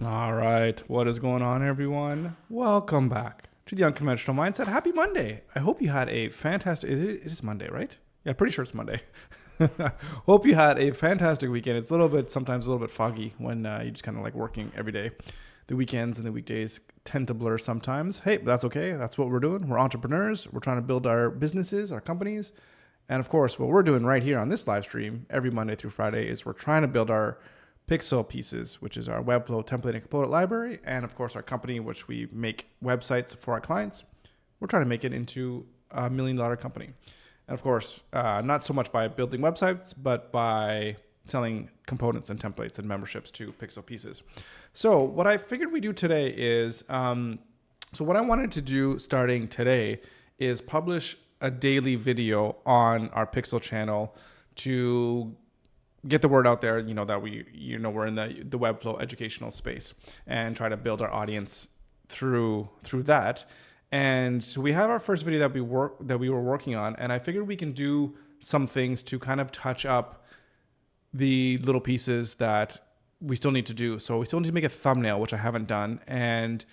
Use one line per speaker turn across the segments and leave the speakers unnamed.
All right. What is going on, everyone? Welcome back to the Unconventional Mindset. Happy Monday. I hope you had a fantastic... It is Monday, right? Yeah, pretty sure it's Monday. Hope you had a fantastic weekend. It's sometimes a little bit foggy when you're just kind of like working every day. The weekends and the weekdays tend to blur sometimes. Hey, but that's okay. That's what we're doing. We're entrepreneurs. We're trying to build our businesses, our companies. And of course, what we're doing right here on this live stream every Monday through Friday is we're trying to build our Pixel pieces, which is our Webflow template and component library. And of course, our company, which we make websites for our clients. We're trying to make it into $1 million company. And of course, not so much by building websites, but by selling components and templates and memberships to Pixel pieces. So what I figured we do today is, so what I wanted to do starting today is publish a daily video on our Pixel channel to get the word out there, that we're in the Webflow educational space and try to build our audience through that. And so we have our first video that we were working on, and I figured we can do some things to kind of touch up the little pieces that we still need to do. So we still need to make a thumbnail, which I haven't done. And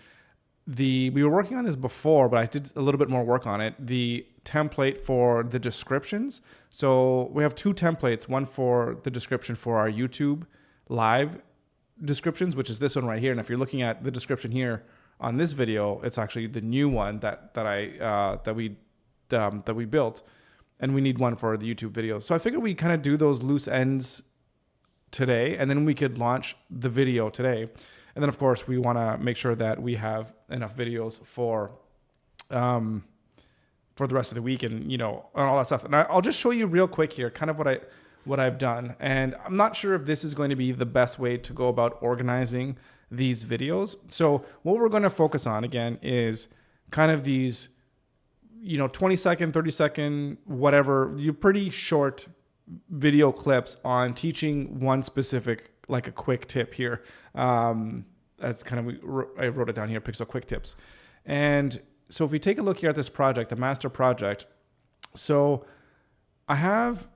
we were working on this before, but I did a little bit more work on it. The template for the descriptions. So we have two templates, one for the description for our YouTube live descriptions, which is this one right here. And if you're looking at the description here on this video, it's actually the new one that we built, and we need one for the YouTube videos. So I figured we kind of do those loose ends today, and then we could launch the video today. And then of course we want to make sure that we have enough videos for the rest of the week and all that stuff. And I'll just show you real quick here kind of what I've done. And I'm not sure if this is going to be the best way to go about organizing these videos. So what we're going to focus on again is kind of these 20 second, 30 second, whatever, pretty short video clips on teaching one specific, like a quick tip here. That's kind of, I wrote it down here, Pixel quick tips. And so if we take a look here at this project, the master project, so I have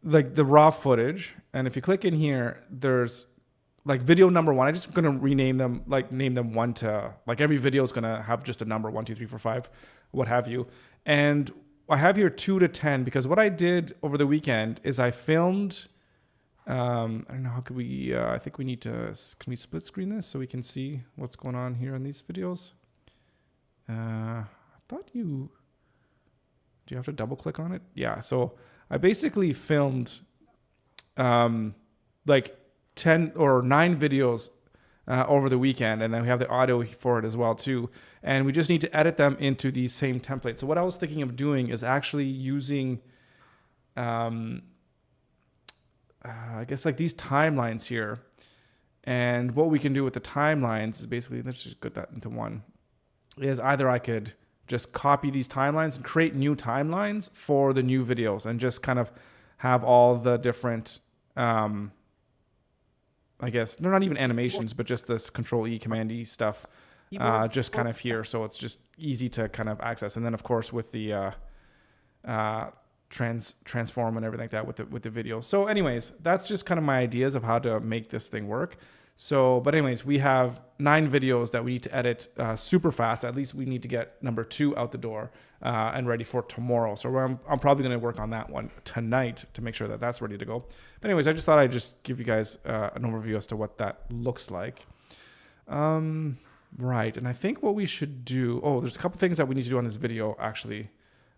like the raw footage, and if you click in here, there's like video number one. I'm just going to rename them, name them one to, like every video is going to have just a number, 1, 2, 3, 4, 5, what have you. And I have here 2 to 10 because what I did over the weekend is I filmed, I don't know, how could we, I think we need to, can we split screen this so we can see what's going on here in these videos? I thought do you have to double click on it? Yeah. So I basically filmed, like 10 or 9 videos, over the weekend. And then we have the audio for it as well too. And we just need to edit them into these same templates. So what I was thinking of doing is actually using, I guess like these timelines here. And what we can do with the timelines is basically, let's just put that into one, is either I could just copy these timelines and create new timelines for the new videos and just kind of have all the different, I guess they're not even animations, but just this Control-E, Command-E stuff, just kind of here. So it's just easy to kind of access. And then of course with the, transform and everything like that with the video. So anyways, that's just kind of my ideas of how to make this thing work. So, but anyways, we have 9 videos that we need to edit super fast. At least we need to get number 2 out the door and ready for tomorrow. So I'm probably going to work on that one tonight to make sure that that's ready to go. But anyways, I just thought I'd just give you guys an overview as to what that looks like. Right. And I think what we should do, there's a couple things that we need to do on this video actually,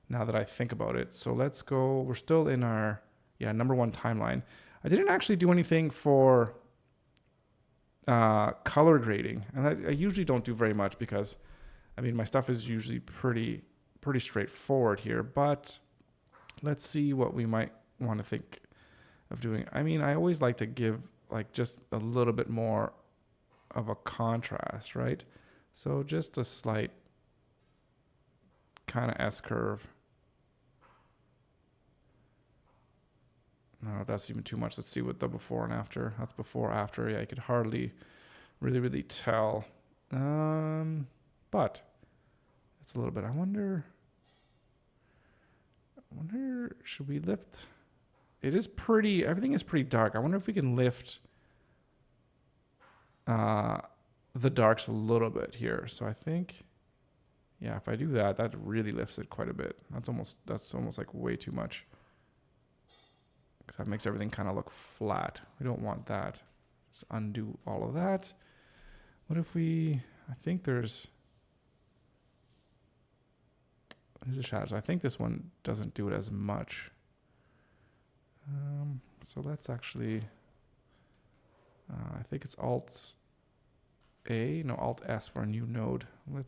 now that I think about it. So let's go, we're still in our, number 1 timeline. I didn't actually do anything for color grading, and I usually don't do very much because I mean my stuff is usually pretty straightforward here, but let's see what we might want to think of doing. I mean, I always like to give like just a little bit more of a contrast, right? So just a slight kind of S-curve. No, that's even too much. Let's see what the before and after. That's before, after. Yeah, I could hardly really tell. But it's a little bit. I wonder, should we lift? It is pretty, everything is pretty dark. I wonder if we can lift the darks a little bit here. So I think, yeah, if I do that, that really lifts it quite a bit. That's almost like way too much. Because that makes everything kind of look flat. We don't want that. Just undo all of that. What if I think there's the shadows. I think this one doesn't do it as much. So let's actually, I think it's Alt S for a new node. I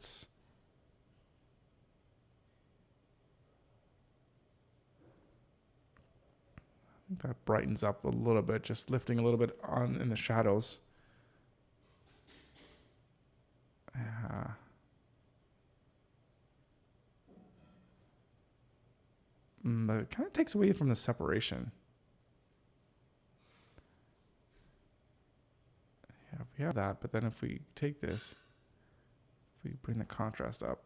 think that brightens up a little bit, just lifting a little bit on in the shadows. But it kind of takes away from the separation. Yeah, if we have that, but then if we take this, if we bring the contrast up,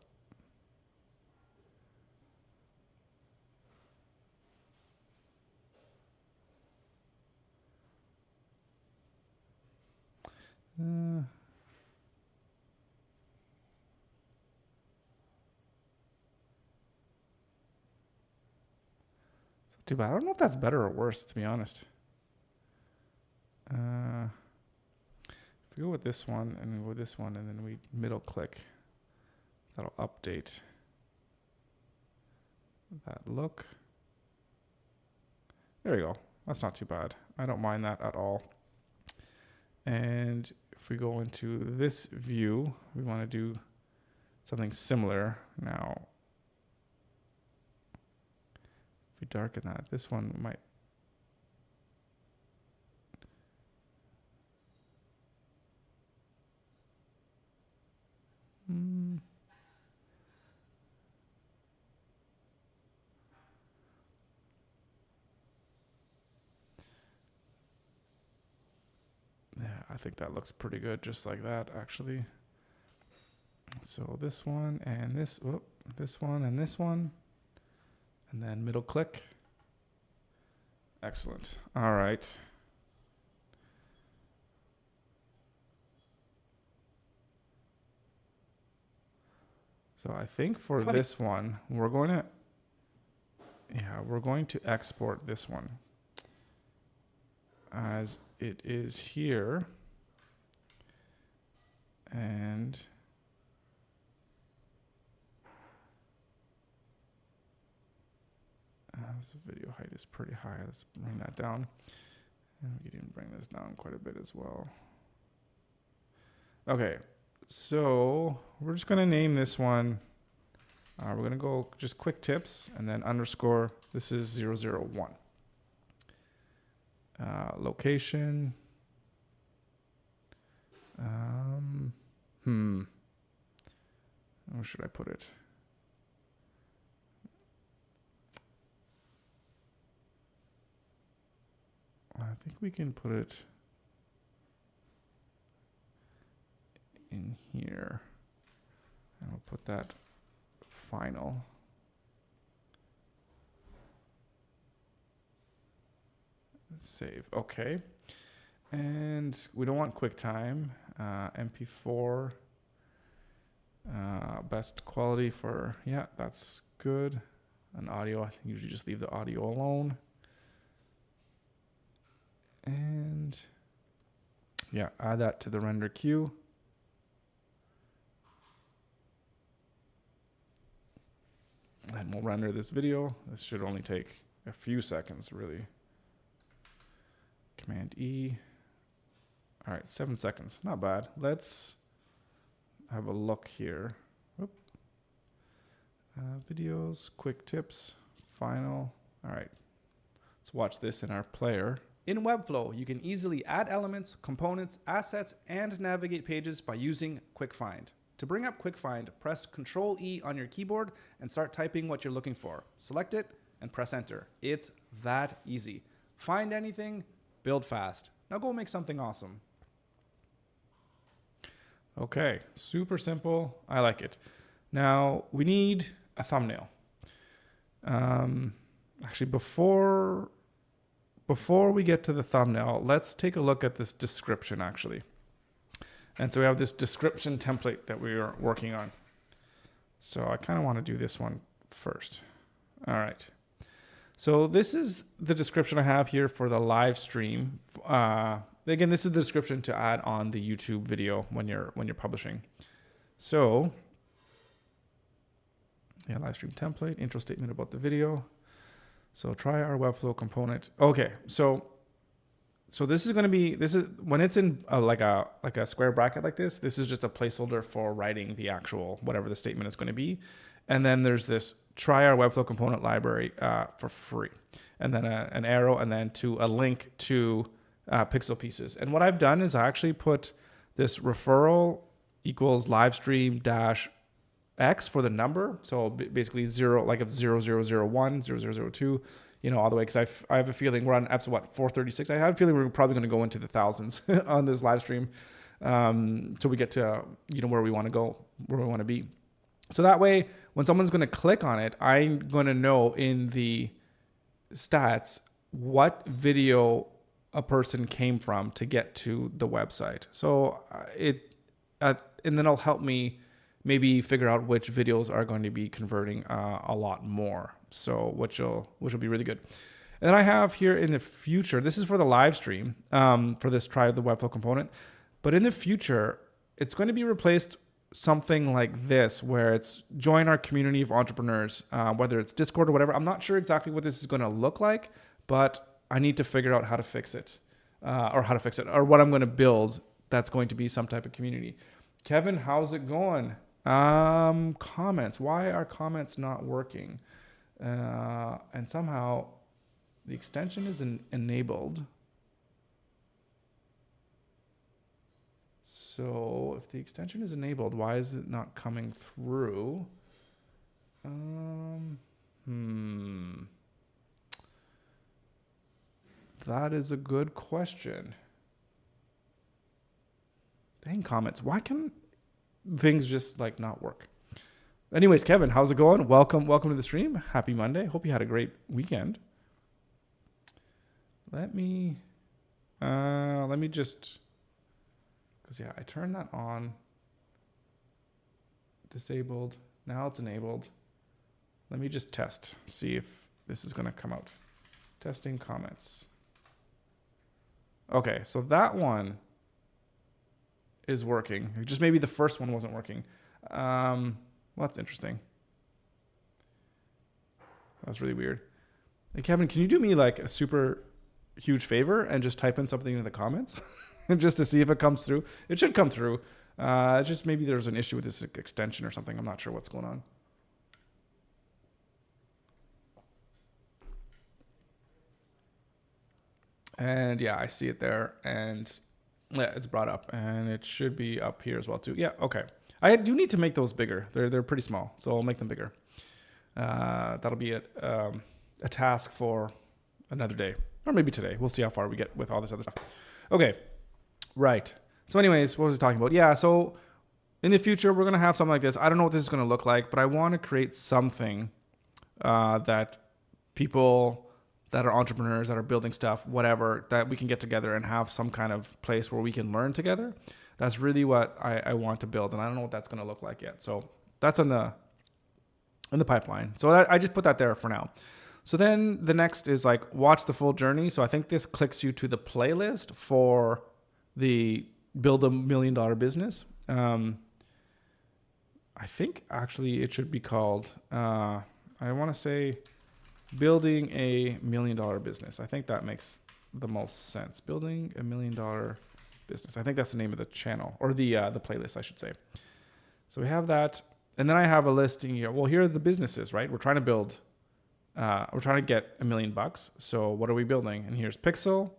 too bad. I don't know if that's better or worse, to be honest. If we go with this one and we go with this one and then we middle click, that'll update that look. There we go. That's not too bad. I don't mind that at all. And if we go into this view, we want to do something similar now. We darken that. This one might. Yeah, I think that looks pretty good just like that, actually. So this one and this one and this one. And then middle click. Excellent. All right. So I think for this one, we're going to export this one as it is here. And this video height is pretty high. Let's bring that down. And we can even bring this down quite a bit as well. Okay, so we're just going to name this one. We're going to go just quick tips and then underscore. This is 001. Location. Where should I put it? I think we can put it in here. And we'll put that final. Save. Okay. And we don't want QuickTime. MP4. Best quality for, yeah, that's good. And audio, I think usually just leave the audio alone. And yeah, add that to the render queue. And we'll render this video. This should only take a few seconds, really. Command E. All right, 7 seconds. Not bad. Let's have a look here. Whoop. Videos, quick tips, final. All right, let's watch this in our player. In Webflow, you can easily add elements, components, assets, and navigate pages by using Quick Find. To bring up Quick Find, press Ctrl-E on your keyboard and start typing what you're looking for. Select it and press Enter. It's that easy. Find anything, build fast. Now go make something awesome. Okay, super simple. I like it. Now we need a thumbnail. Actually, before we get to the thumbnail, let's take a look at this description actually. And so we have this description template that we are working on. So I kind of want to do this one first. All right. So this is the description I have here for the live stream. Again, this is the description to add on the YouTube video when you're publishing. So yeah, live stream template, intro statement about the video. So try our Webflow component. Okay, so this is going to be, this is when it's in like a square bracket like this. This is just a placeholder for writing the actual whatever the statement is going to be. And then there's this try our Webflow component library for free, and then an arrow, and then to a link to pixel pieces. And what I've done is I actually put this referral equals live stream dash X for the number. So basically 0, like if 0001, 0002, all the way, because I have a feeling we're on episode 436. I have a feeling we're probably going to go into the thousands on this live stream till we get to where we want to go, where we want to be. So that way, when someone's going to click on it, I'm going to know in the stats what video a person came from to get to the website. So and then it'll help me maybe figure out which videos are going to be converting a lot more. So which will be really good. And then I have here in the future, this is for the live stream, for this try the Webflow component. But in the future, it's going to be replaced something like this, where it's join our community of entrepreneurs, whether it's Discord or whatever. I'm not sure exactly what this is going to look like, but I need to figure out how to fix it, or what I'm going to build that's going to be some type of community. Kevin, how's it going? Comments. Why are comments not working? And somehow the extension is enabled. So if the extension is enabled, why is it not coming through? That is a good question. Dang, comments. Why can things just like not work? Anyways, Kevin, how's it going? Welcome to the stream. Happy Monday. Hope you had a great weekend. Let me just, because yeah, I turned that on, disabled. Now it's enabled. Let me just test, see if this is going to come out. Testing comments. Okay, so that one is working. Just maybe the first one wasn't working. Well, that's interesting. That's really weird. Hey, Kevin, can you do me like a super huge favor and just type in something in the comments just to see if it comes through? It should come through. Just maybe there's an issue with this extension or something. I'm not sure what's going on. And yeah, I see it there, and yeah, it's brought up, and it should be up here as well too. Yeah, okay. I do need to make those bigger. They're pretty small, so I'll make them bigger. That'll be a task for another day, or maybe today. We'll see how far we get with all this other stuff. Okay, right. So anyways, what was I talking about? Yeah, so in the future, we're going to have something like this. I don't know what this is going to look like, but I want to create something that people that are entrepreneurs, that are building stuff, whatever, that we can get together and have some kind of place where we can learn together. That's really what I want to build, and I don't know what that's going to look like yet. So that's in the pipeline. So I just put that there for now. So then the next is like watch the full journey. So I think this clicks you to the playlist for the Build $1 Million Business. I think actually it should be called, I want to say Building a $1 Million Business. I think that makes the most sense. Building a $1 Million Business. I think that's the name of the channel, or the playlist, I should say. So we have that. And then I have a listing here. Well, here are the businesses, right? We're trying to build, we're trying to get $1 million bucks. So what are we building? And here's Pixel.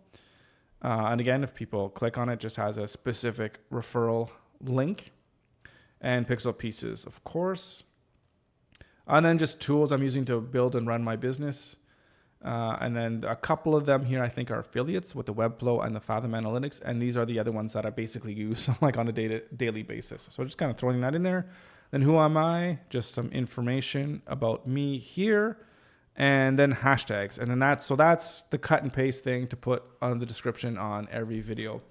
And again, if people click on it, just has a specific referral link, and Pixel Pieces, of course. And then just tools I'm using to build and run my business. And then a couple of them here I think are affiliates with the Webflow and the Fathom Analytics. And these are the other ones that I basically use like on a daily basis. So just kind of throwing that in there. Then who am I? Just some information about me here. And then hashtags. And then that's the cut and paste thing to put on the description on every video.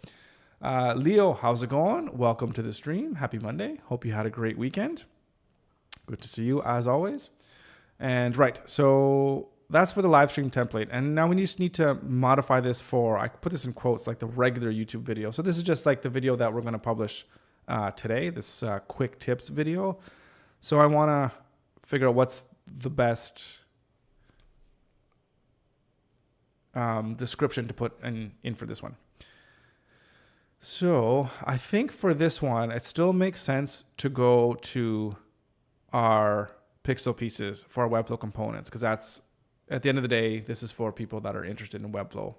Leo, how's it going? Welcome to the stream. Happy Monday. Hope you had a great weekend. Good to see you as always. And right, so that's for the live stream template. And now we just need to modify this for, I put this in quotes, like the regular YouTube video. So this is just like the video that we're going to publish today, this quick tips video. So I want to figure out what's the best description to put in for this one. So I think for this one, it still makes sense to go to our pixel pieces for our Webflow components, because that's, at the end of the day, this is for people that are interested in Webflow.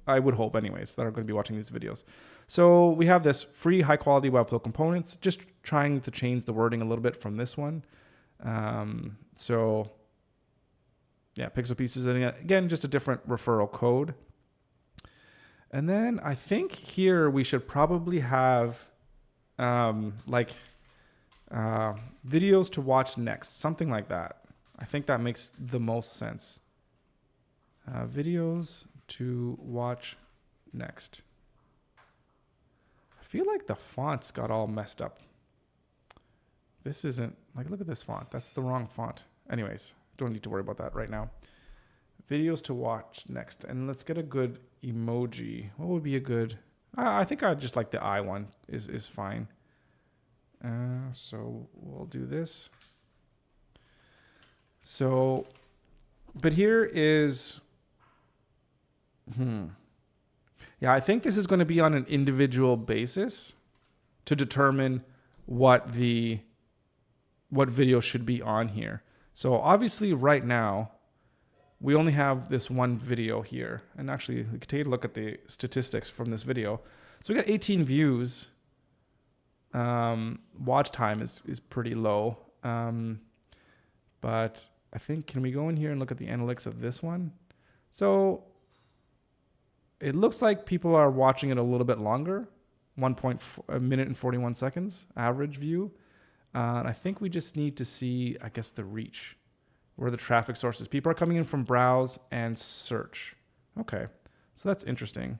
I would hope anyways, that are going to be watching these videos. So we have this free high quality Webflow components, just trying to change the wording a little bit from this one. So yeah, pixel pieces, and again, just a different referral code. And then I think here we should probably have videos to watch next, something like that. I think that makes the most sense. Videos to watch next. I feel like the font's got all messed up. This isn't, like, look at this font. That's the wrong font. Anyways, don't need to worry about that right now. Videos to watch next. And let's get a good emoji. What would be a good, I think I'd just like the eye one is fine. So we'll do this. So, but here is, yeah, I think this is going to be on an individual basis to determine what video should be on here. So obviously right now, we only have this one video here. And actually, we can take a look at the statistics from this video. So we got 18 views. Watch time is pretty low. But I think, can we go in here and look at the analytics of this one? So it looks like people are watching it a little bit longer, a minute and 41 seconds average view. And I think we just need to see, I guess, the reach, where the traffic sources. People are coming in from browse and search. Okay, so that's interesting.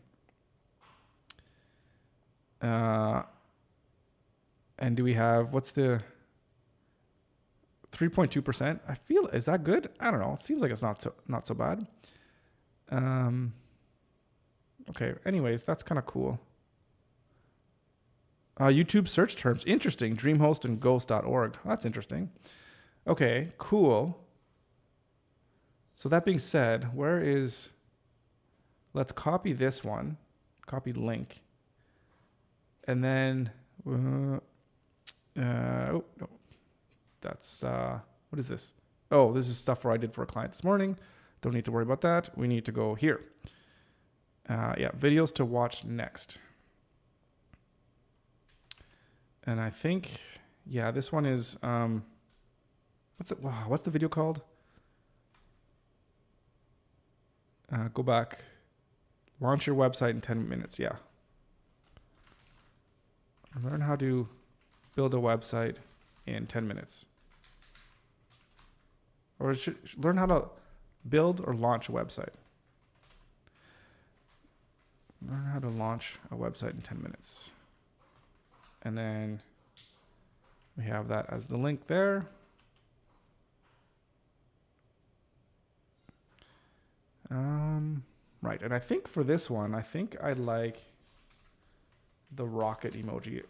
And do we have, what's the 3.2%? I feel, is that good? I don't know. It seems like it's not so bad. Okay, anyways, that's kind of cool. YouTube search terms, interesting. Dreamhost and ghost.org. That's interesting. Okay, cool. So that being said, let's copy this one, copy link. And then, oh, no. That's, what is this? Oh, this is stuff where I did for a client this morning. Don't need to worry about that. We need to go here. Yeah, videos to watch next. And I think, yeah, this one is, what's the video called? Go back. Launch your website in 10 minutes. Yeah. Learn how to build a website in 10 minutes. Or learn how to build or launch a website. Learn how to launch a website in 10 minutes. And then we have that as the link there. Right, and I think for this one, I think I like the rocket emoji.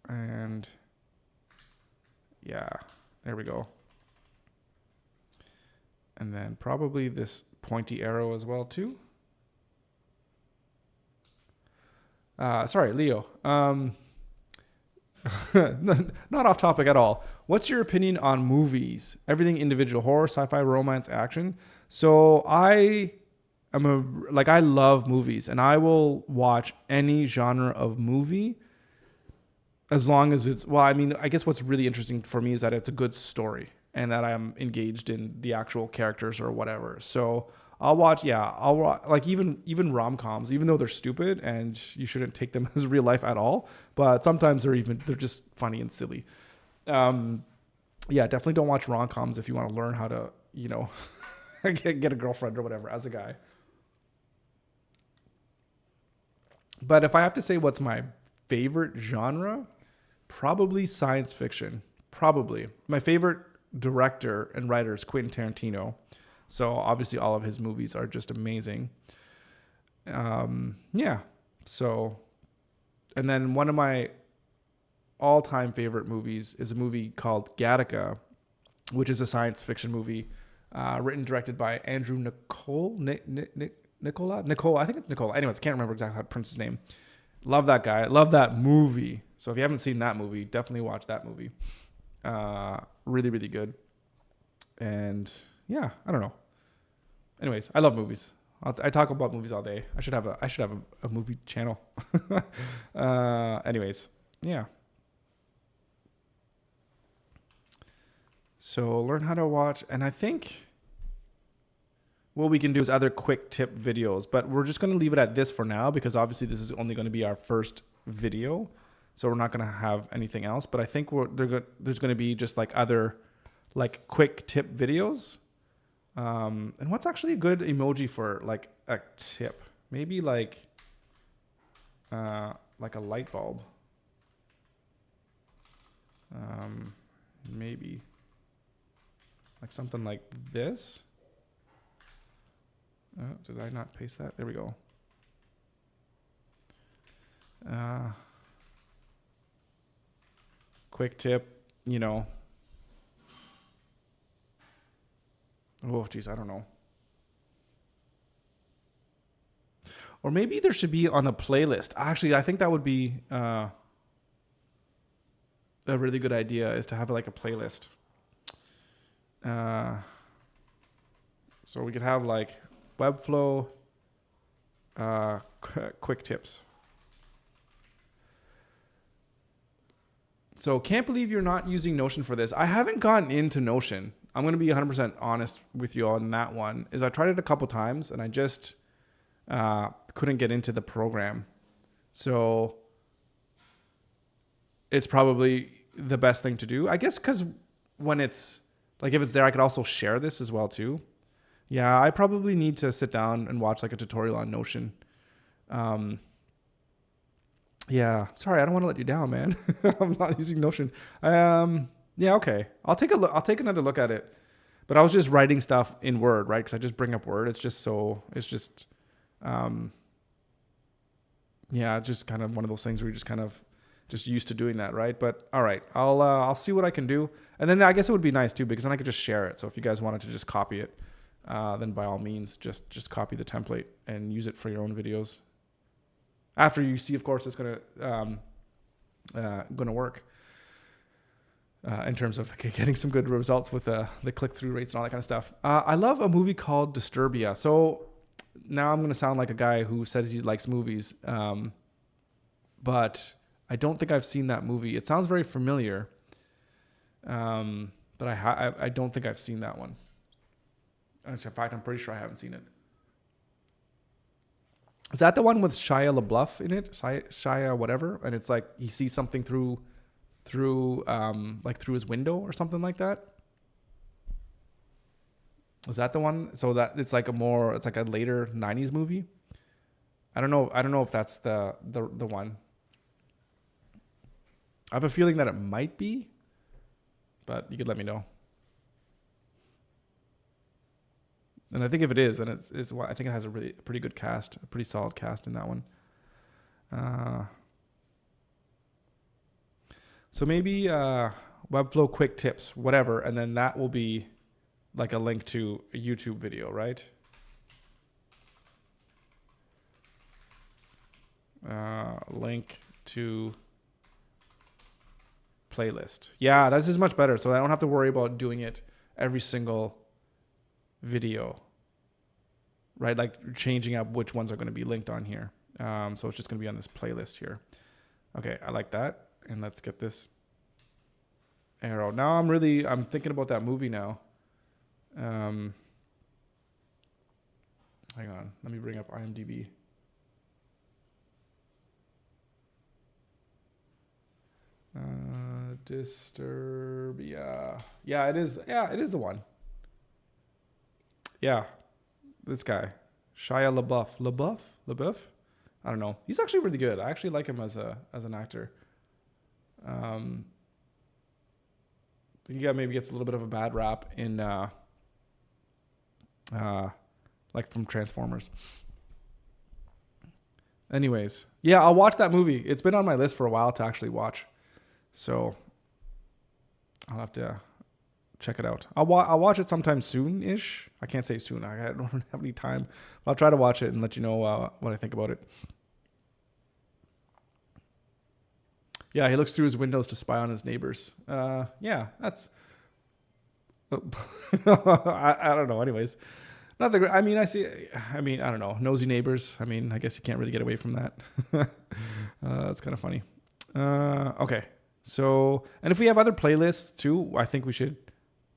And yeah, there we go. And then probably this pointy arrow as well too. Sorry, Leo. Not off topic at all. What's your opinion on movies? Everything individual: horror, sci-fi, romance, action. So I love movies, and I will watch any genre of movie as long as it's, well, I mean, I guess what's really interesting for me is that it's a good story and that I'm engaged in the actual characters or whatever. So I'll watch, like even rom-coms, even though they're stupid and you shouldn't take them as real life at all, but sometimes they're just funny and silly. Yeah, definitely don't watch rom-coms if you want to learn how to, get a girlfriend or whatever as a guy. But if I have to say what's my favorite genre, probably science fiction. Probably. My favorite director and writer is Quentin Tarantino. So obviously all of his movies are just amazing. Yeah. So, and then one of my all-time favorite movies is a movie called Gattaca, which is a science fiction movie written and directed by Andrew Nicola. I think it's Nicola. Anyways, I can't remember exactly how to pronounce his name. Love that guy. Love that movie. So if you haven't seen that movie, definitely watch that movie. Really, really good. And yeah, I don't know. Anyways, I love movies. I talk about movies all day. I should have a movie channel. Anyways, yeah. So learn how to watch, and I think what we can do is other quick tip videos, but we're just going to leave it at this for now because obviously this is only going to be our first video. So we're not going to have anything else, but I think there's going to be just like other like quick tip videos. And what's actually a good emoji for like a tip? Maybe like a light bulb. Maybe like something like this. Did I not paste that? There we go. Quick tip, you know. Oh, geez, I don't know. Or maybe there should be on the playlist. Actually, I think that would be a really good idea is to have like a playlist. So we could have like Webflow quick tips. So can't believe you're not using Notion for this. I haven't gotten into Notion. I'm going to be 100% honest with you on that one. Is I tried it a couple times and I just couldn't get into the program. So it's probably the best thing to do. I guess because when it's like if it's there, I could also share this as well too. Yeah, I probably need to sit down and watch like a tutorial on Notion. Yeah, sorry, I don't want to let you down, man. I'm not using Notion. Yeah, okay. I'll take a look. I'll take another look at it. But I was just writing stuff in Word, right? Because I just bring up Word. It's just yeah, just kind of one of those things where you're just kind of just used to doing that, right? But all right, I'll see what I can do. And then I guess it would be nice too, because then I could just share it. So if you guys wanted to just copy it, then by all means, just copy the template and use it for your own videos. After you see, of course, it's gonna work in terms of getting some good results with the click-through rates and all that kind of stuff. I love a movie called Disturbia. So now I'm gonna sound like a guy who says he likes movies, but I don't think I've seen that movie. It sounds very familiar, but I don't think I've seen that one. In fact, I'm pretty sure I haven't seen it. Is that the one with Shia LaBeouf in it? Shia whatever, and it's like he sees something through his window or something like that. Is that the one? So that it's like a later 90s movie. I don't know if that's the one. I have a feeling that it might be, but you could let me know. And I think if it is, then it's I think it has a pretty good cast, a pretty solid cast in that one. So maybe Webflow quick tips, whatever, and then that will be like a link to a YouTube video, right? Link to playlist. Yeah, this is much better. So I don't have to worry about doing it every single video, right? Like changing up which ones are going to be linked on here. So it's just going to be on this playlist here. Okay, I like that. And let's get this arrow. Now I'm thinking about that movie now. Hang on, let me bring up IMDb. Disturbia. Yeah, it is. Yeah, it is the one. Yeah, this guy, Shia LaBeouf. LaBeouf? I don't know. He's actually really good. I actually like him as an actor. I think he maybe gets a little bit of a bad rap in like from Transformers. Anyways, yeah, I'll watch that movie. It's been on my list for a while to actually watch, so I'll have to check it out. I'll watch it sometime soon-ish. I can't say soon. I don't have any time. But I'll try to watch it and let you know what I think about it. Yeah, he looks through his windows to spy on his neighbors. Yeah, that's... I don't know. Anyways, nothing. I mean, I don't know. Nosy neighbors. I mean, I guess you can't really get away from that. That's kind of funny. Okay. So, and if we have other playlists too, I think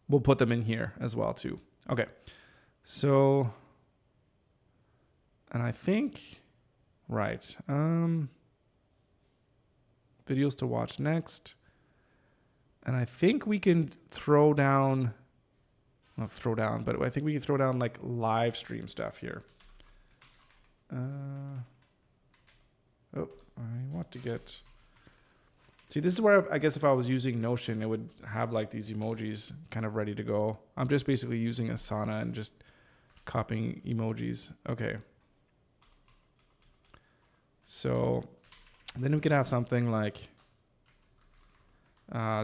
we'll put them in here as well too. Okay. So, and I think, right. Videos to watch next. And I think we can not throw down, but I think we can throw down like live stream stuff here. I want to get... See, this is where I guess if I was using Notion, it would have like these emojis kind of ready to go. I'm just basically using Asana and just copying emojis. Okay. So then we could have something like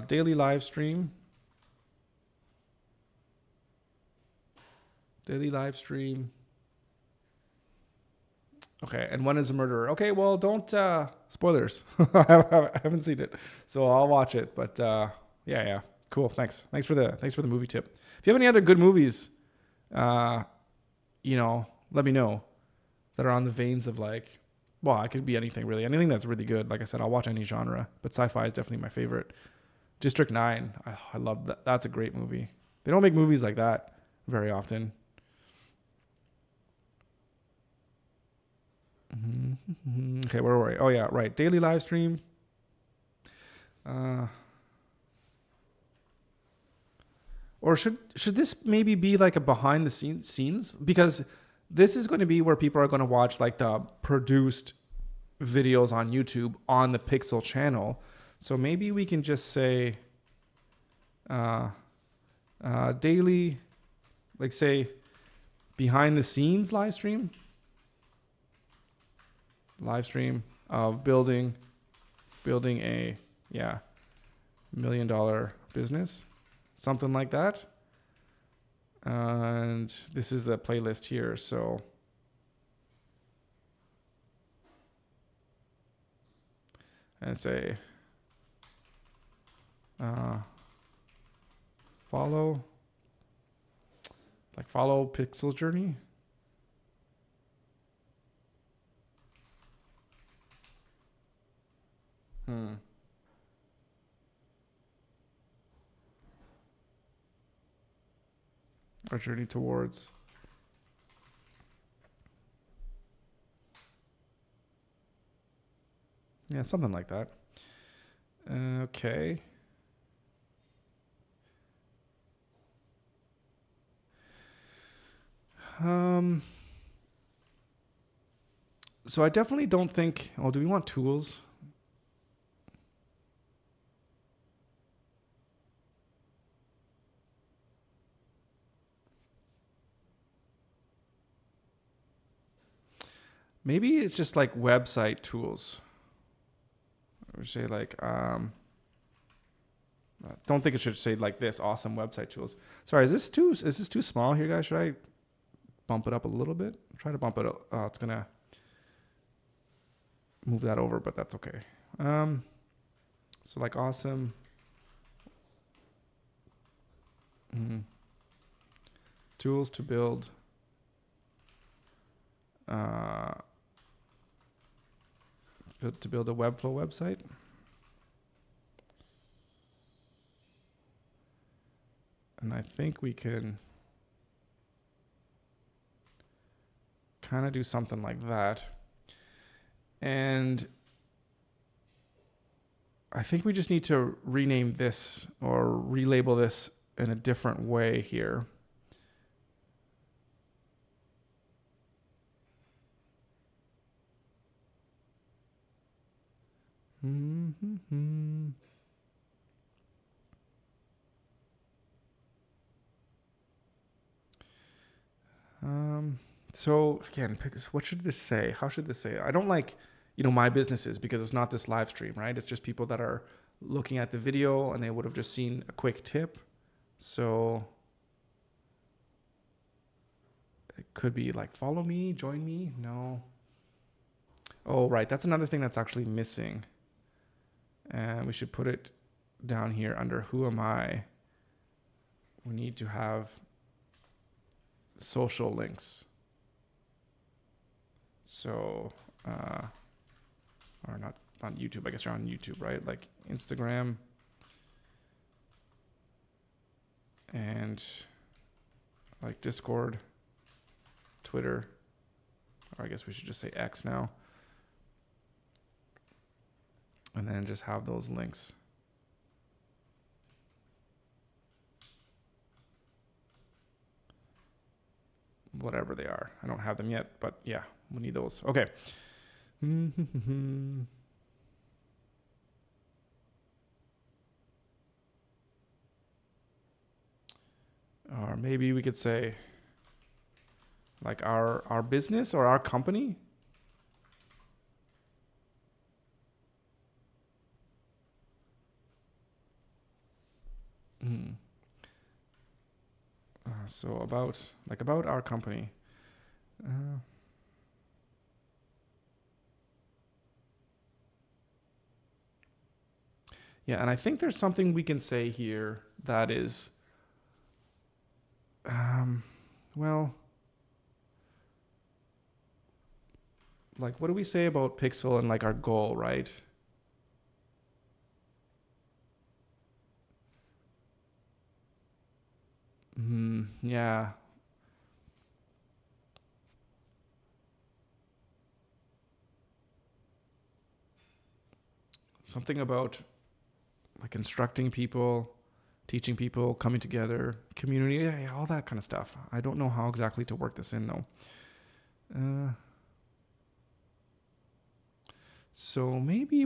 daily live stream. Daily live stream. Okay, and one is a murderer. Okay, well, don't spoilers. I haven't seen it, so I'll watch it. But yeah, cool. Thanks for the movie tip. If you have any other good movies, let me know that are on the veins of like, well, it could be anything really, anything that's really good. Like I said, I'll watch any genre, but sci-fi is definitely my favorite. District 9, I love that. That's a great movie. They don't make movies like that very often. Okay, where were we? Oh yeah, right. Daily live stream. Or should this maybe be like a behind the scenes? Because this is going to be where people are going to watch like the produced videos on YouTube on the Pixel channel. So maybe we can just say daily, like say behind the scenes live stream. Live stream of building a $1 million business, something like that. And this is the playlist here. So and say follow Pixel journey. Our journey towards something like that. Okay. So I definitely don't think, do we want tools? Maybe it's just like website tools. Or say like, don't think it should say like this, awesome website tools. Sorry, is this too small here, guys? Should I bump it up a little bit? Try to bump it up. Oh, it's gonna move that over, but that's okay. So like awesome. Tools to build a Webflow website. And I think we can kind of do something like that. And I think we just need to rename this or relabel this in a different way here. So again, what should this say? How should this say? I don't like, my businesses because it's not this live stream, right? It's just people that are looking at the video and they would have just seen a quick tip. So it could be like, follow me, join me. No. Oh, right. That's another thing that's actually missing. And we should put it down here under who am I? We need to have social links. So, or not YouTube. I guess you're on YouTube, right? Like Instagram and like Discord, Twitter, or I guess we should just say X now. And then just have those links. Whatever they are. I don't have them yet, but yeah, we need those. Okay. Or maybe we could say like our business or our company. So about our company. Yeah, and I think there's something we can say here that is, well, like what do we say about Pixel and like our goal, right? Yeah. Something about like instructing people, teaching people, coming together, community, yeah, all that kind of stuff. I don't know how exactly to work this in though. So maybe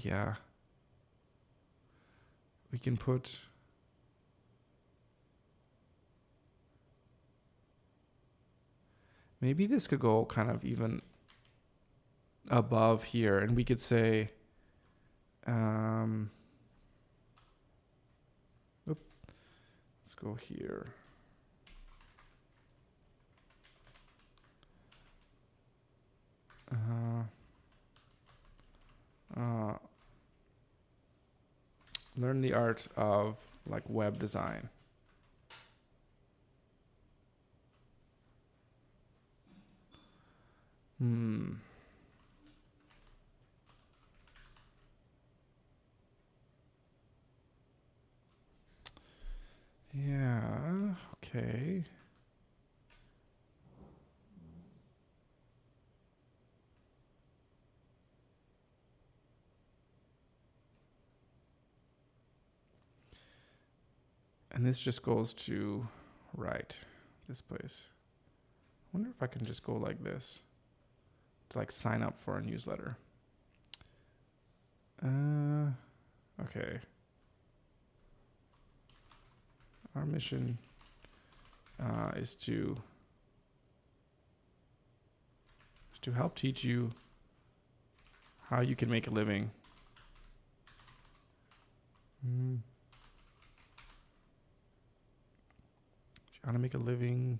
yeah. We can put maybe this could go kind of even above here and we could say let's go here. Learn the art of like web design. Yeah, okay. And this just goes to, right, this place. I wonder if I can just go like this to like sign up for a newsletter. Okay. Our mission is to help teach you how you can make a living. How to make a living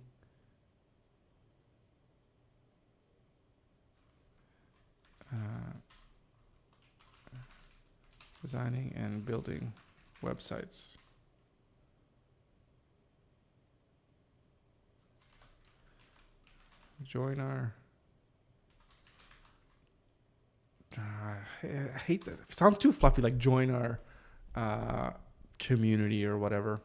designing and building websites. Join our I hate that. It sounds too fluffy, like join our community or whatever.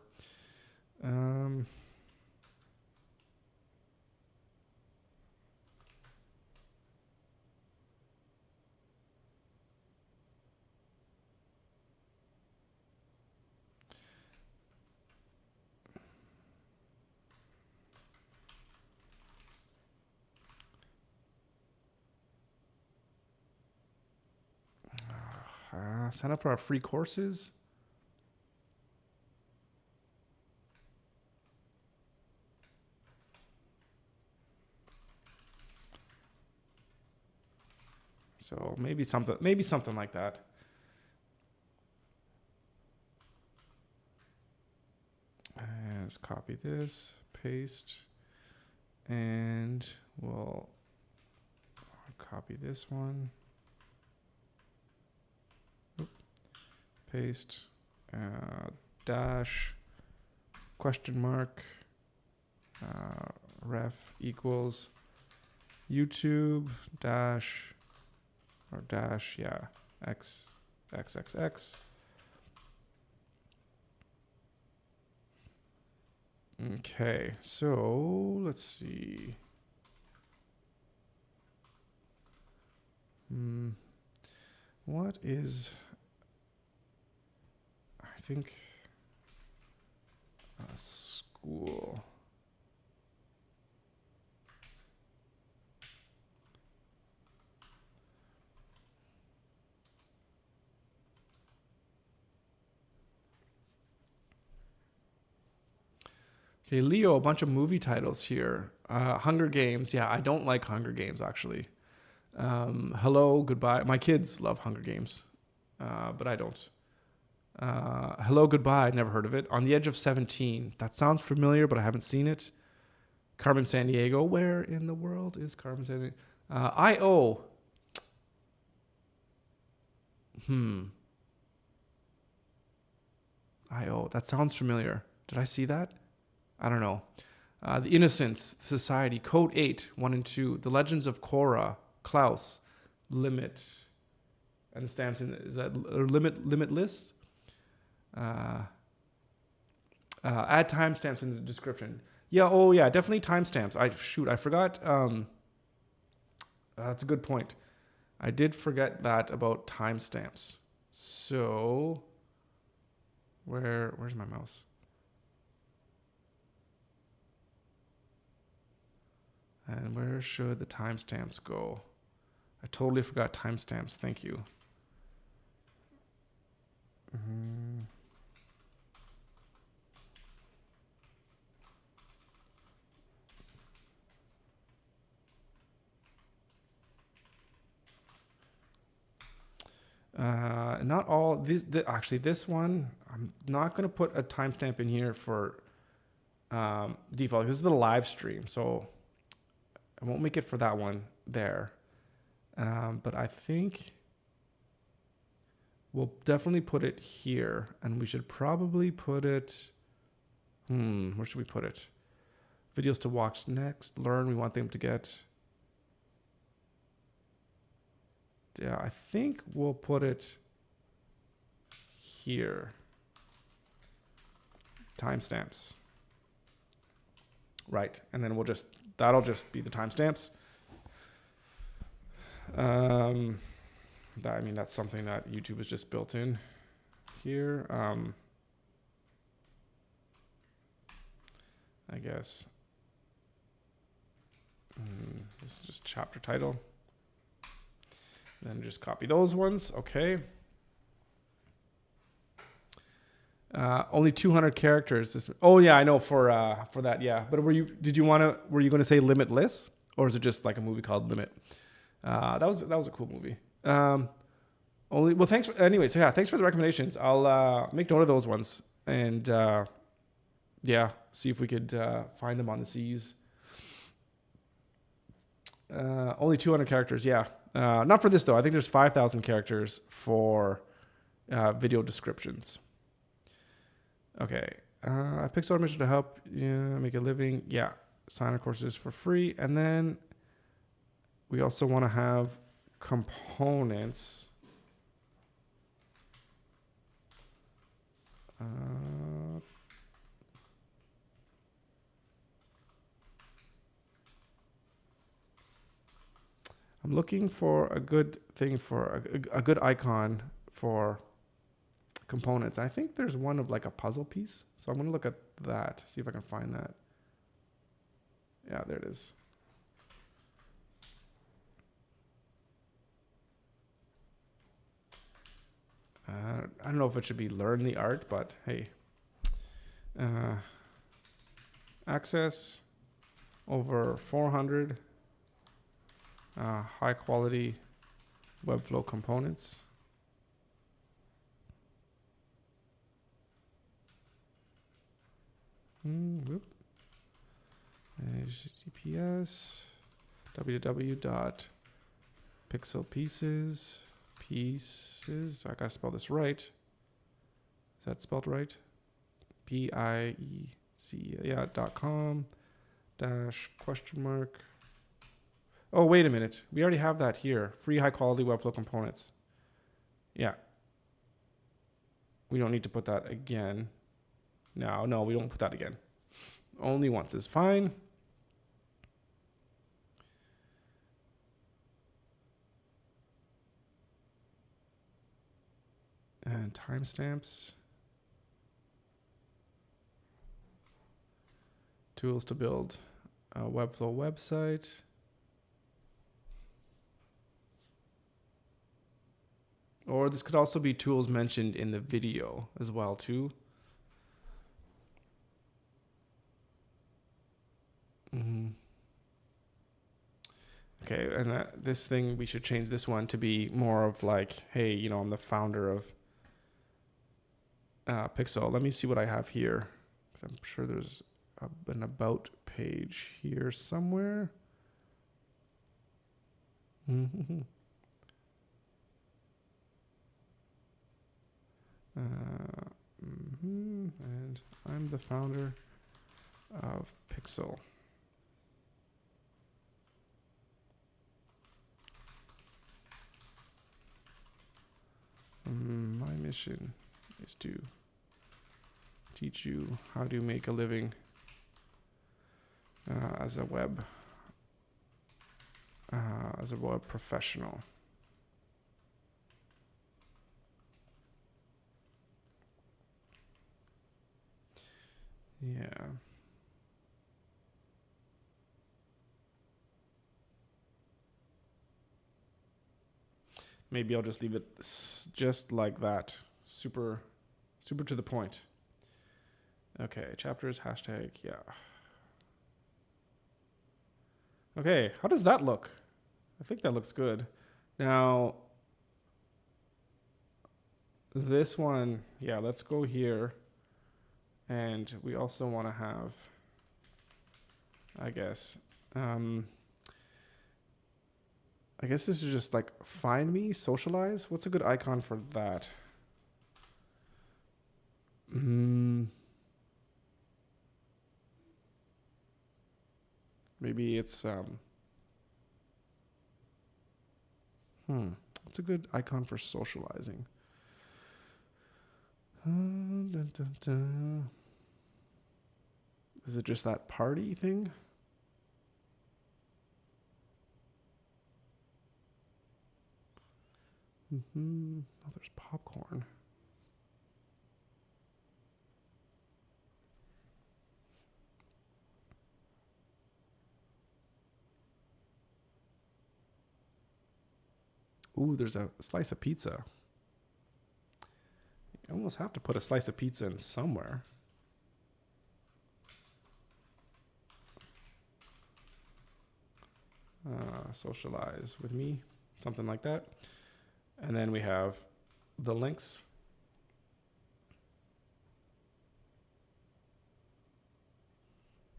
Sign up for our free courses. So maybe something like that. And let's copy this, paste, and we'll copy this one. Paste, dash, question mark, ref equals YouTube dash, or dash, yeah, xxx. Okay, so let's see. What is, I think, school. Okay, Leo, a bunch of movie titles here. Hunger Games. Yeah, I don't like Hunger Games, actually. Hello, Goodbye. My kids love Hunger Games, but I don't. Hello, Goodbye. Never heard of it. On the Edge of 17. That sounds familiar, but I haven't seen it. Carmen Sandiego. Where in the world is Carmen Sandiego? I.O. I.O. That sounds familiar. Did I see that? I don't know. The Innocents, Society, Code 8, 1 and 2, The Legends of Korra, Klaus, Limit, and the stamps in, is that limitless? Add timestamps in the description. Yeah, oh yeah, definitely timestamps. I forgot. That's a good point. I did forget that about timestamps. So, where's my mouse? And where should the timestamps go? I totally forgot timestamps. Thank you. Not all these. Actually, this one I'm not going to put a timestamp in here for default. This is the live stream, so I won't make it for that one there. But I think we'll definitely put it here, and we should probably put it. Where should we put it? Videos to watch next. Learn. We want them to get. Yeah, I think we'll put it here. Timestamps. Right, and then that'll just be the timestamps. That's something that YouTube has just built in here. I guess. This is just chapter title. Then just copy those ones. Okay. Only 200 characters. Oh yeah, I know for that. Yeah, but were you going to say Limitless, or is it just like a movie called Limit? That was a cool movie. Thanks for the recommendations. I'll make note of those ones and see if we could find them on the seas. Only 200 characters. Yeah. Not for this though. I think there's 5,000 characters for video descriptions. Okay. Pixel mission to help you make a living. Yeah. Sign up courses for free. And then we also want to have components. I'm looking for a good thing for a good icon for components. I think there's one of like a puzzle piece. So I'm going to look at that, see if I can find that. Yeah, there it is. I don't know if it should be learn the art, but hey. Access over 400 high quality Webflow components. Whoop. HTTPS www.pixelpieces pieces. I gotta spell this right. Is that spelled right? PIEC, yeah, .com -- ? Oh, wait a minute. We already have that here. Free high quality Webflow components. Yeah. We don't need to put that again. No, we don't put that again. Only once is fine. And timestamps. Tools to build a Webflow website. Or this could also be tools mentioned in the video as well too. Okay, and this thing, we should change this one to be more of like, hey, you know, I'm the founder of Pixel. Let me see what I have here, because I'm sure there's an about page here somewhere. And I'm the founder of Pixel. My mission is to teach you how to make a living as a web professional. Yeah. Maybe I'll just leave it just like that. Super to the point. Okay, chapters, hashtag, yeah. Okay, how does that look? I think that looks good. Now, this one, yeah, let's go here. And we also want to have, I guess this is just like find me, socialize. What's a good icon for that? Maybe it's what's a good icon for socializing? Is it just that party thing? Oh, there's popcorn. Ooh, there's a slice of pizza. You almost have to put a slice of pizza in somewhere. Socialize with me, something like that. And then we have the links.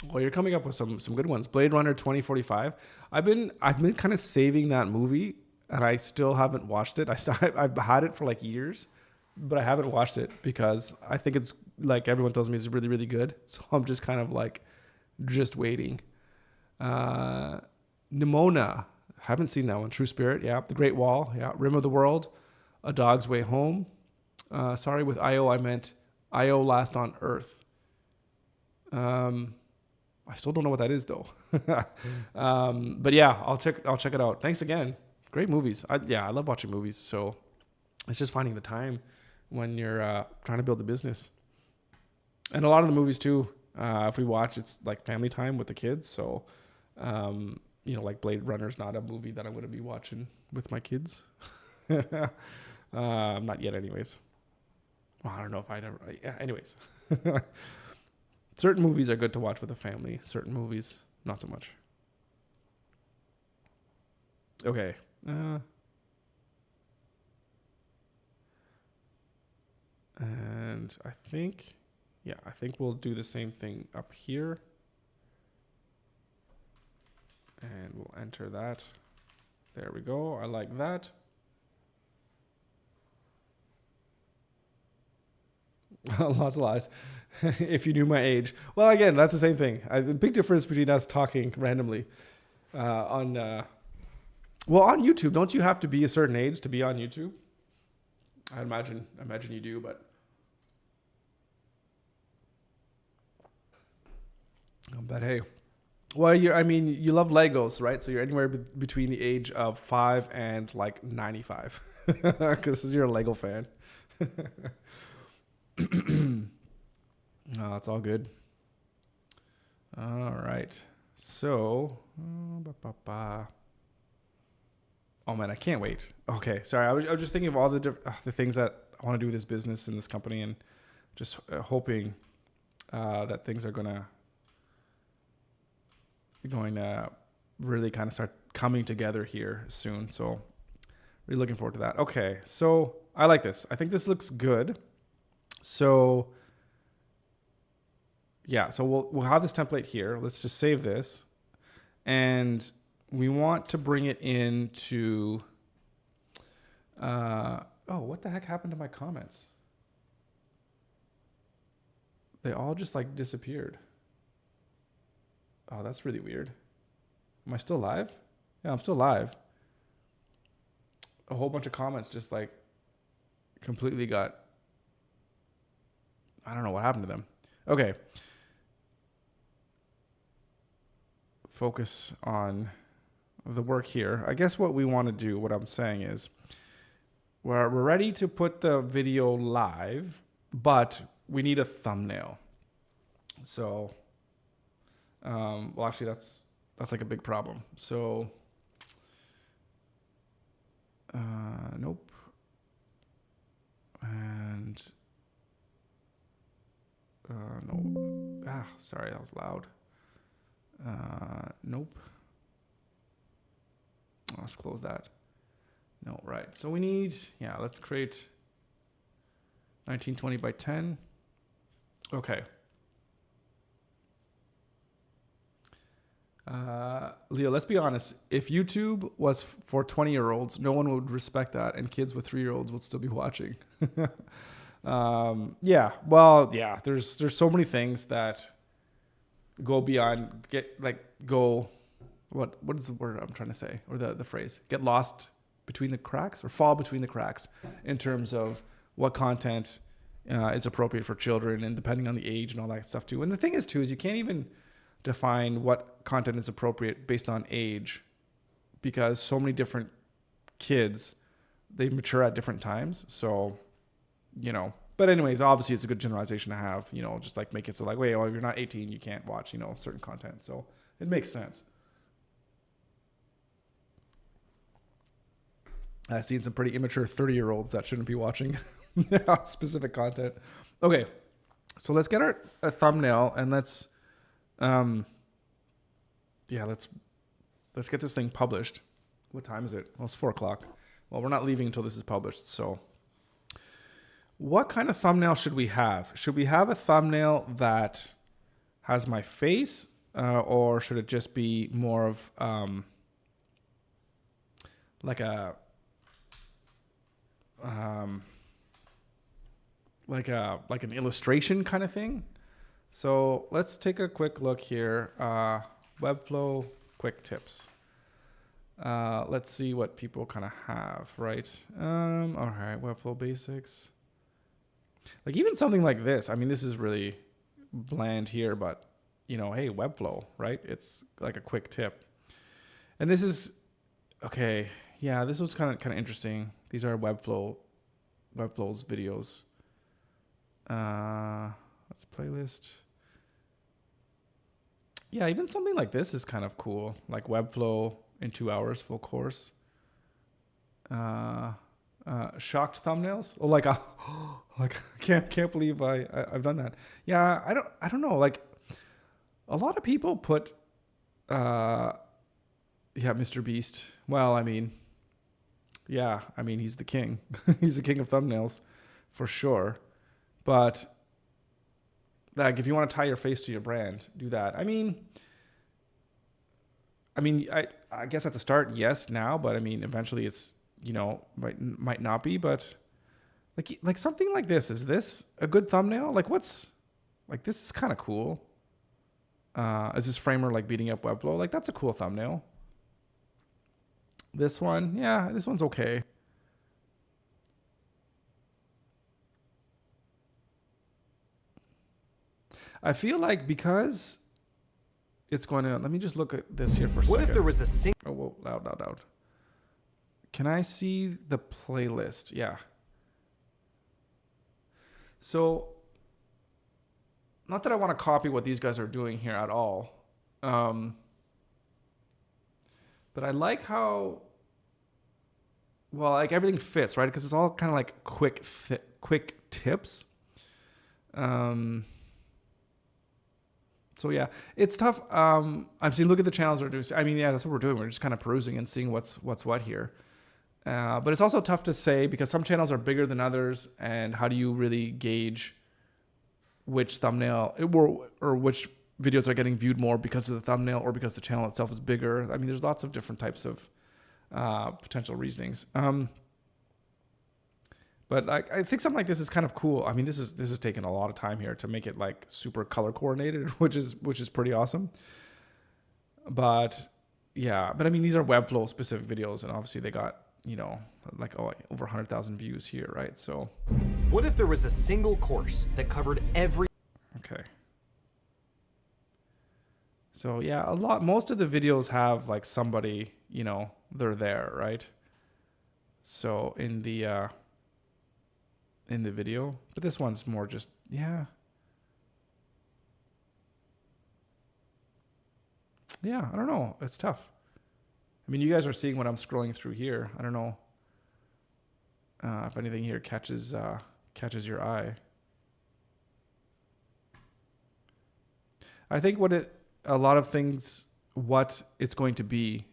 Well, you're coming up with some good ones. Blade Runner 2045. I've been kind of saving that movie, and I still haven't watched it. I've had it for like years, but I haven't watched it because I think it's like everyone tells me it's really, really good. So I'm just kind of like just waiting. Nimona. Haven't seen that one. True Spirit. Yeah. The Great Wall. Yeah. Rim of the World. A Dog's Way Home. Sorry, with IO I meant IO Last on Earth. I still don't know what that is though. But yeah, I'll check it out. Thanks again. Great movies. I love watching movies. So it's just finding the time when you're trying to build a business. And a lot of the movies too, if we watch, it's like family time with the kids. So, like Blade Runner's not a movie that I'm going to be watching with my kids. Not yet, anyways. Well, I don't know if I'd ever. Yeah, anyways. Certain movies are good to watch with a family. Certain movies, not so much. Okay. And I think we'll do the same thing up here. And we'll enter that. There we go. I like that. Lots of lies. If you knew my age. Well, again, that's the same thing. The big difference between us talking randomly on YouTube. Don't you have to be a certain age to be on YouTube? I imagine you do, but hey. Well, you love Legos, right? So you're anywhere between the age of 5 and like 95, because you're a Lego fan. Oh, it's all good. All right. So, oh man, I can't wait. Okay, sorry. I was just thinking of all the things that I want to do with this business and this company, and just hoping that things are going to really kind of start coming together here soon. So really looking forward to that. Okay, so I like this. I think this looks good. So yeah, so we'll have this template here. Let's just save this, and we want to bring it into. What the heck happened to my comments? They all just like disappeared. Oh, that's really weird. Am I still live? Yeah, I'm still live. A whole bunch of comments just like completely got. I don't know what happened to them. Okay. Focus on the work here. I guess what we want to do, what I'm saying is, we're ready to put the video live, but we need a thumbnail. So, well, actually, that's like a big problem. So, nope. And no. Sorry, that was loud. Nope. Let's close that. No, right. So we need, let's create 1920 by 10. Okay. Leo, let's be honest. If YouTube was for 20-year-olds, no one would respect that, and kids with 3-year-olds would still be watching. There's so many things that go beyond what is the word I'm trying to say, or the phrase, get lost between the cracks, or fall between the cracks, in terms of what content is appropriate for children, and depending on the age and all that stuff too. And the thing is too, is you can't even define what content is appropriate based on age, because so many different kids, they mature at different times. So, but anyways, obviously it's a good generalization to have, just like make it so like, wait, well, if you're not 18, you can't watch, certain content. So it makes sense. I've seen some pretty immature 30-year-olds that shouldn't be watching specific content. Okay, so let's get a thumbnail, and let's get this thing published. What time is it? Well, it's 4:00. Well, we're not leaving until this is published. So what kind of thumbnail should we have? Should we have a thumbnail that has my face, or should it just be more of like an illustration kind of thing? So let's take a quick look here. Webflow quick tips. Let's see what people kind of have, right? All right, Webflow basics. Like even something like this. I mean, this is really bland here, but hey, Webflow, right? It's like a quick tip. And this is okay. Yeah, this was kind of interesting. These are Webflow's videos. Let's playlist. Yeah, even something like this is kind of cool. Like Webflow in 2 hours, full course. Shocked thumbnails. Oh, like, like can't believe I've done that. Yeah, I don't know. Like, a lot of people put, yeah, Mr. Beast. Well, I mean, yeah, I mean, he's the king. He's the king of thumbnails, for sure. But like, if you want to tie your face to your brand, do that. I mean, I guess at the start, yes, now, but I mean, eventually, it's, you know, might not be. But like something like this, is this a good thumbnail? Like, this is kind of cool. Is this framer like beating up Webflow? Like, that's a cool thumbnail. This one, yeah, this one's okay. I feel like because it's going to, let me just look at this here for a second.
What if there was a single?
Oh, whoa, loud. Can I see the playlist? Yeah. So, not that I want to copy what these guys are doing here at all. But I like how, well, like everything fits, right? Because it's all kind of like quick tips. So yeah, it's tough. I've seen, look at the channels we're doing. I mean, yeah, that's what we're doing. We're just kind of perusing and seeing what's what here. But it's also tough to say because some channels are bigger than others, and how do you really gauge which thumbnail or which videos are getting viewed more because of the thumbnail or because the channel itself is bigger? I mean, there's lots of different types of potential reasonings. But I think something like this is kind of cool. I mean, this is taking a lot of time here to make it like super color coordinated, which is pretty awesome. But yeah, but I mean, these are Webflow specific videos, and obviously they got, you know, like over 100,000 views here, right? So
what if there was a single course that covered every?
Okay. So yeah, most of the videos have like somebody, you know, they're there, right? So in the video, but this one's more just, yeah, I don't know, it's tough. I mean, you guys are seeing what I'm scrolling through here. I don't know if anything here catches your eye. I think what it's going to be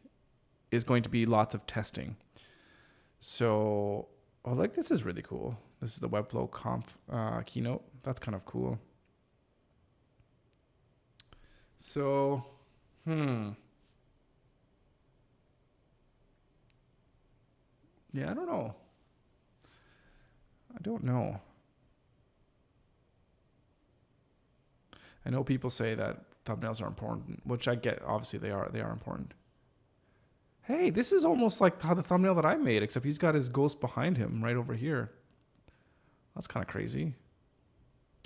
is going to be lots of testing. So, oh, like, this is really cool. This is the Webflow Conf keynote. That's kind of cool. So, yeah, I don't know. I know people say that thumbnails are important, which I get. Obviously, they are important. Hey, this is almost like how the thumbnail that I made, except he's got his ghost behind him right over here. That's kind of crazy.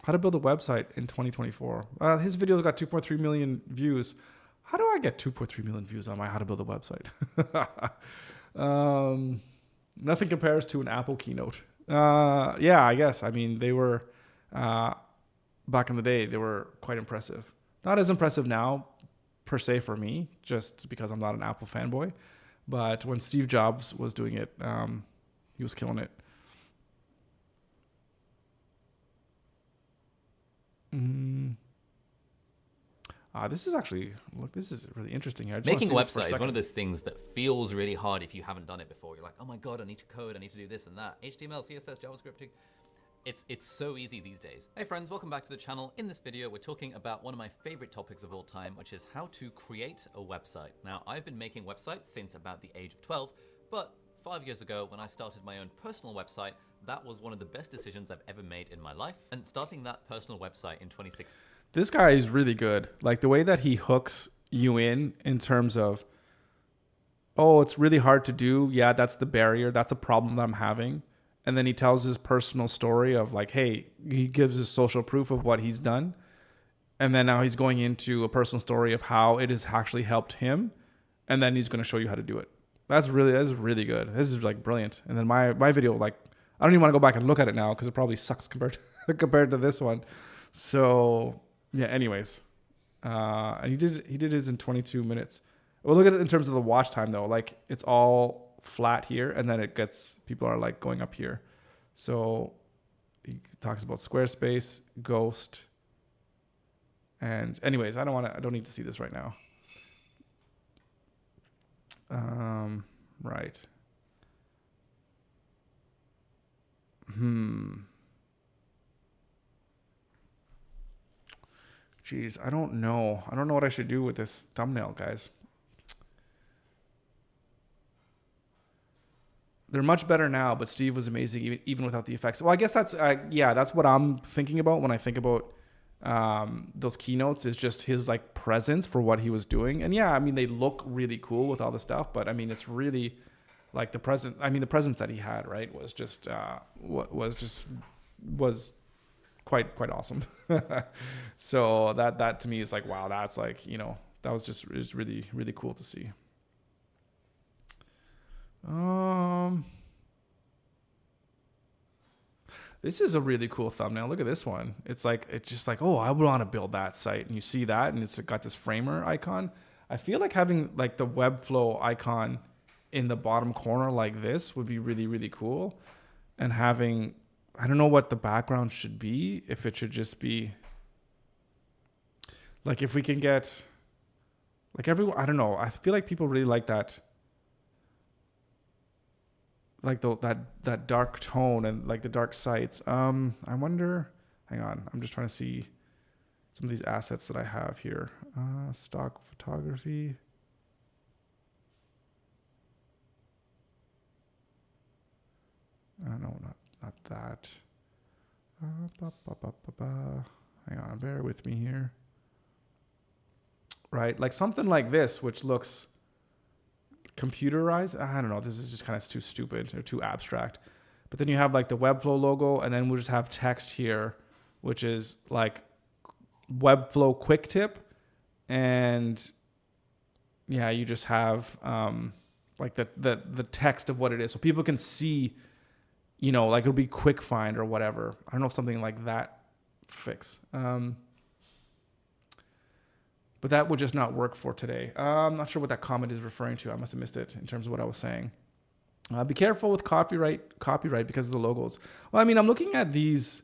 How to build a website in 2024. His video's got 2.3 million views. How do I get 2.3 million views on my how to build a website? Nothing compares to an Apple keynote. Yeah, I guess. I mean, they were, back in the day, they were quite impressive. Not as impressive now, per se, for me, just because I'm not an Apple fanboy. But when Steve Jobs was doing it, he was killing it. This is actually, look, this is really interesting here.
Making a website is one of those things that feels really hard if you haven't done it before. You're like, oh my God, I need to code, I need to do this and that. HTML, CSS, JavaScript. It's so easy these days. Hey friends, welcome back to the channel. In this video, we're talking about one of my favorite topics of all time, which is how to create a website. Now, I've been making websites since about the age of 12, but 5 years ago, when I started my own personal website, that was one of the best decisions I've ever made in my life. And starting that personal website in 2016.
This guy is really good. Like the way that he hooks you in terms of, oh, it's really hard to do. Yeah, that's the barrier. That's a problem that I'm having. And then he tells his personal story of like, hey, he gives his social proof of what he's done. And then now he's going into a personal story of how it has actually helped him. And then he's going to show you how to do it. That's really good. This is like brilliant. And then my video, like, I don't even want to go back and look at it now because it probably sucks compared to this one. So yeah, anyways. And he did his in 22 minutes. Well, look at it in terms of the watch time though. Like it's all flat here, and then people are like going up here. So he talks about Squarespace, Ghost, and anyways, I don't need to see this right now. Right. Jeez, I don't know. I don't know what I should do with this thumbnail, guys. They're much better now, but Steve was amazing even without the effects. Well, I guess that's what I'm thinking about when I think about those keynotes, is just his like presence for what he was doing. And yeah, I mean, they look really cool with all the stuff, but I mean, it's really like the presence that he had, right, was just was quite awesome. So that to me is like, wow, that's like, that was just really, really cool to see. This is a really cool thumbnail. Look at this one. It's just like, oh, I would want to build that site. And you see that, and it's got this framer icon. I feel like having like the Webflow icon in the bottom corner like this would be really, really cool. And having, I don't know what the background should be. If it should just be like, if we can get like everyone, I don't know. I feel like people really like that. Like that dark tone and like the dark sites. I wonder, hang on. I'm just trying to see some of these assets that I have here. Stock photography. No, not that. Hang on, bear with me here. Right, like something like this, which looks computerized. I don't know. This is just kind of too stupid or too abstract. But then you have like the Webflow logo, and then we'll just have text here, which is like Webflow quick tip. And yeah, you just have like the text of what it is, so people can see, like it'll be quick find or whatever. I don't know if something like that fix. But that would just not work for today. I'm not sure what that comment is referring to. I must have missed it in terms of what I was saying. Be careful with copyright because of the logos. Well, I mean, I'm looking at these,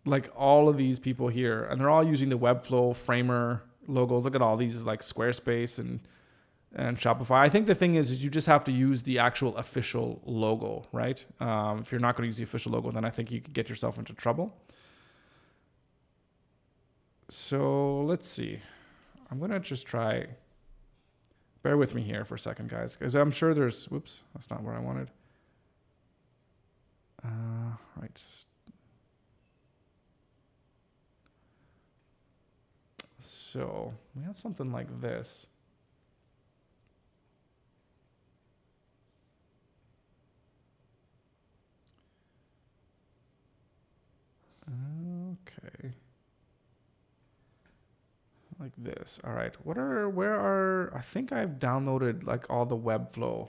like all of these people here, and they're all using the Webflow framer logos. Look at all these, like Squarespace and Shopify. I think the thing is you just have to use the actual official logo, right? If you're not going to use the official logo, then I think you could get yourself into trouble. So let's see. I'm going to just try. Bear with me here for a second, guys, because I'm sure there's, whoops, that's not where I wanted. Right. So we have something like this. Okay. Like this. All right. I think I've downloaded like all the Webflow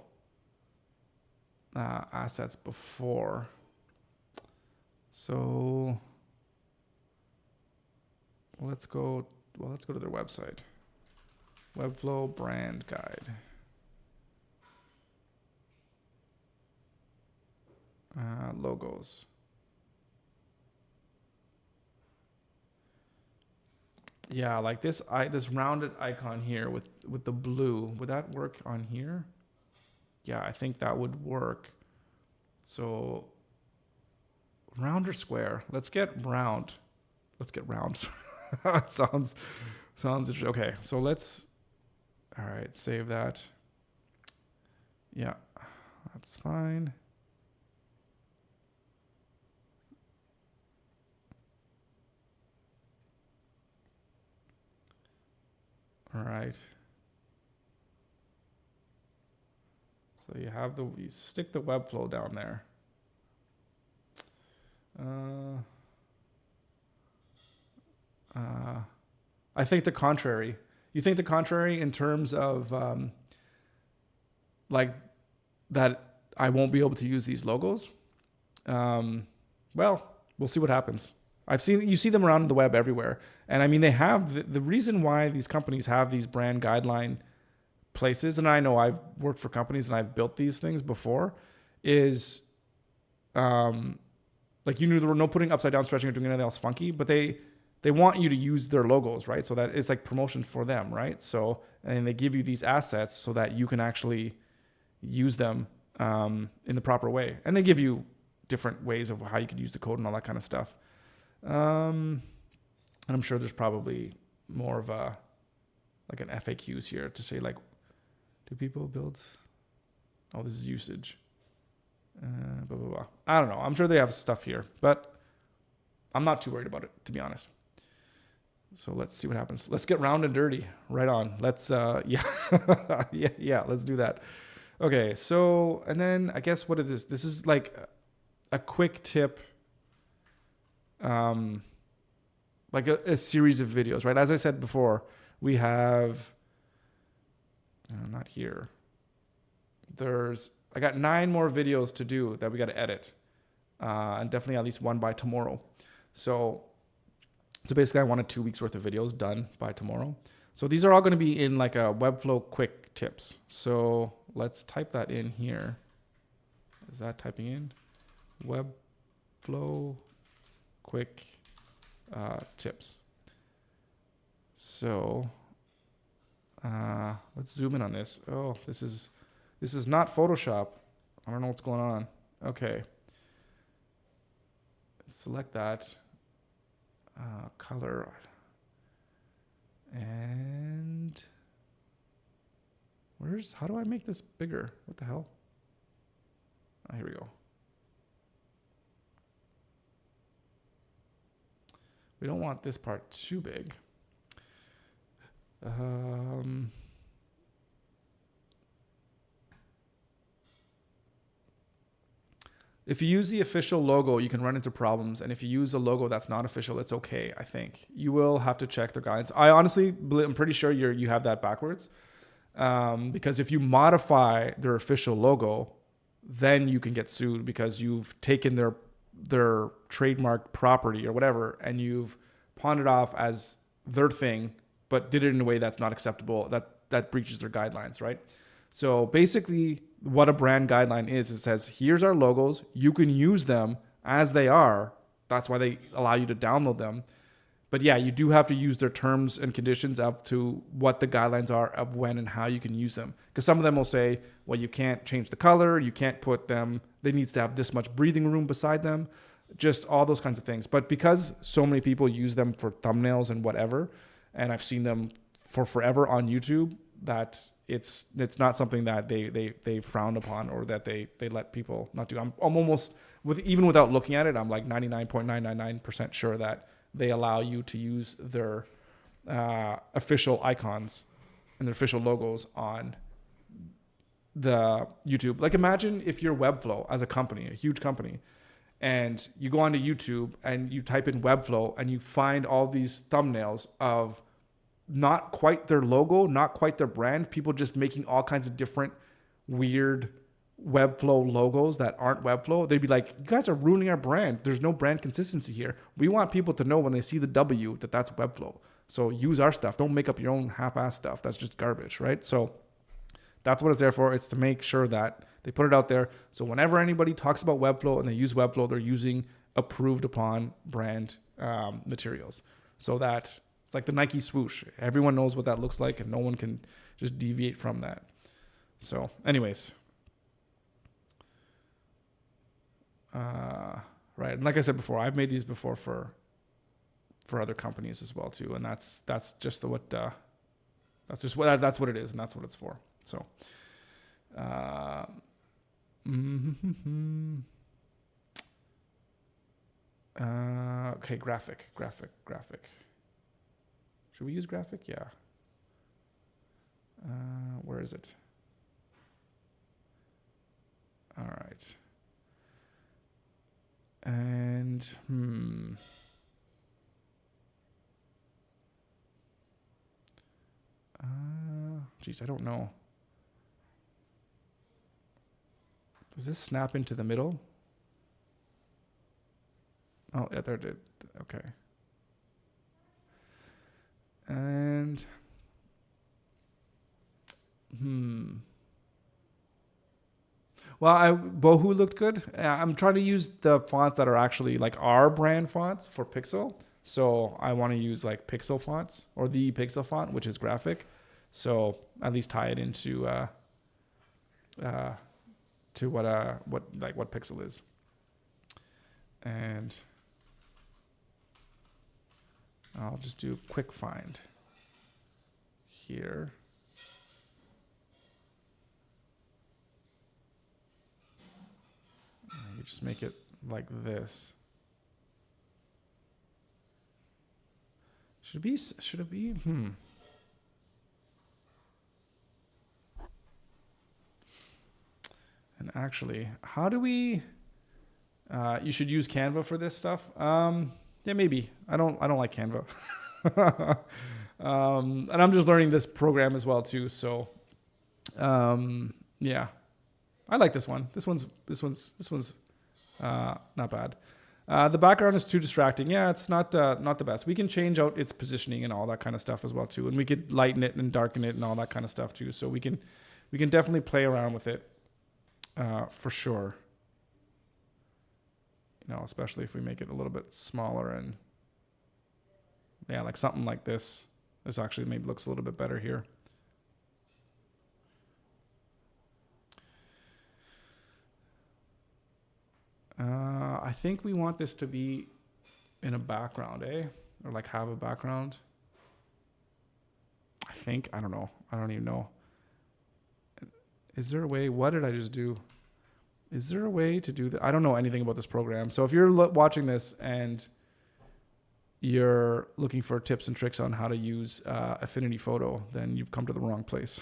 assets before. So let's go to their website. Webflow brand guide. Logos. Yeah, like this rounded icon here with the blue. Would that work on here? Yeah, I think that would work. So round or square? Let's get round. sounds interesting. Okay, so all right, save that. Yeah, that's fine. All right. So you stick the Webflow down there. I think the contrary. You think the contrary in terms of like that I won't be able to use these logos? Well, we'll see what happens. You see them around the web everywhere. And I mean, they have the reason why these companies have these brand guideline places, and I know I've worked for companies and I've built these things before, is like you knew there were no putting upside down stretching or doing anything else funky, but they want you to use their logos, right? So that it's like promotion for them, right? So, and they give you these assets so that you can actually use them in the proper way. And they give you different ways of how you could use the code and all that kind of stuff. And I'm sure there's probably more of a, like an FAQs here to say like, do people build? Oh, this is usage. Blah, blah, blah. I don't know. I'm sure they have stuff here, but I'm not too worried about it, to be honest. So let's see what happens. Let's get round and dirty. Right on. Let's, yeah, let's do that. Okay. So, and then I guess what it is, this is like a quick tip, like a series of videos, right? As I said before, we have, not here. I got 9 more videos to do that we got to edit, and definitely at least one by tomorrow. So basically I wanted 2 weeks worth of videos done by tomorrow. So these are all going to be in like a Webflow quick tips. So let's type that in here. Is that typing in? Webflow quick tips. So let's zoom in on this. Oh, this is not Photoshop. I don't know what's going on. Okay. Select that. Color. And how do I make this bigger? What the hell? Oh, here we go. We don't want this part too big. If you use the official logo, you can run into problems. And if you use a logo that's not official, it's okay, I think. You will have to check their guidelines. I'm pretty sure you have that backwards. Because if you modify their official logo, then you can get sued because you've taken their trademark property or whatever, and you've pawned it off as their thing, but did it in a way that's not acceptable, that breaches their guidelines, right? So basically what a brand guideline is, it says, here's our logos. You can use them as they are. That's why they allow you to download them. But yeah, you do have to use their terms and conditions up to what the guidelines are of when and how you can use them. Because some of them will say, well, you can't change the color. You can't put them, they need to have this much breathing room beside them. Just all those kinds of things. But because so many people use them for thumbnails and whatever, and I've seen them for forever on YouTube, that it's not something that they frown upon or that they let people not do. I'm almost, even without looking at it, I'm like 99.999% sure that they allow you to use their official icons and their official logos on the YouTube. Like imagine if you're Webflow as a company, a huge company, and you go onto YouTube and you type in Webflow and you find all these thumbnails of not quite their logo, not quite their brand, people just making all kinds of different weird Webflow logos that aren't Webflow. They'd be like, you guys are ruining our brand. There's no brand consistency here. We want people to know when they see the W that that's Webflow. So use our stuff. Don't make up your own half-ass stuff. That's just garbage, right? So that's what it's there for. It's to make sure that they put it out there. So whenever anybody talks about Webflow and they use Webflow, they're using approved upon brand materials. So that it's like the Nike swoosh. Everyone knows what that looks like and no one can just deviate from that. So anyways. Right. And like I said before, I've made these before for other companies as well too. And that's just what it is. And that's what it's for. So, okay. Graphic. Should we use graphic? Yeah. Where is it? All right. And, geez, I don't know. Does this snap into the middle? Oh, yeah, there it did. Okay. And, Well, Bohu looked good. I'm trying to use the fonts that are actually like our brand fonts for Pixel. So I want to use like Pixel fonts or the Pixel font, which is graphic. So at least tie it into to what Pixel is. And I'll just do quick find here. You just make it like this. Should it be? And actually, how do we you should use Canva for this stuff? Yeah, maybe. I don't like Canva. And I'm just learning this program as well too, so yeah. I like this one. This one's not bad. The background is too distracting. Yeah, it's not the best. We can change out its positioning and all that kind of stuff as well too, and we could lighten it and darken it and all that kind of stuff too. So we can definitely play around with it for sure. You know, especially if we make it a little bit smaller and yeah, like something like this. This actually maybe looks a little bit better here. I think we want this to be in a background, or like have a background. I don't know. I don't even know. Is there a way? What did I just do? Is there a way to do that? I don't know anything about this program. So if you're watching this and you're looking for tips and tricks on how to use Affinity Photo, then you've come to the wrong place.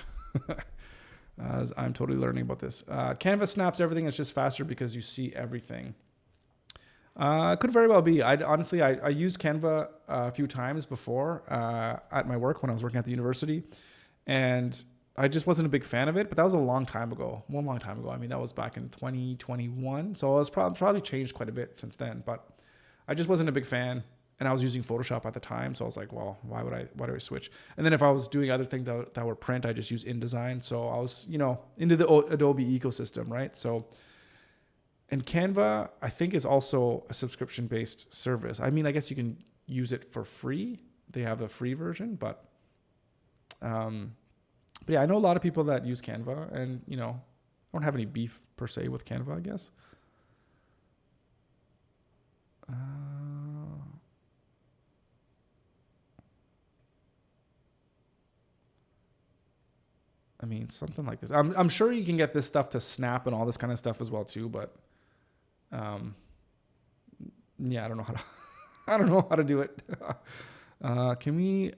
As I'm totally learning about this. Canva snaps everything. It's just faster because you see everything. Could very well be. Honestly, I used Canva a few times before at my work when I was working at the university. And I just wasn't a big fan of it, but that was a long time ago. One long time ago. I mean, that was back in 2021. So I was probably changed quite a bit since then, but I just wasn't a big fan. And I was using Photoshop at the time. So I was like, well, why do I switch? And then if I was doing other things that were print, I just used InDesign. So I was, into the Adobe ecosystem, right? So, and Canva, I think, is also a subscription-based service. I mean, I guess you can use it for free. They have the free version, but yeah, I know a lot of people that use Canva and, I don't have any beef per se with Canva, I guess. I mean, something like this. I'm sure you can get this stuff to snap and all this kind of stuff as well too, but yeah, I don't know how to do it. Can we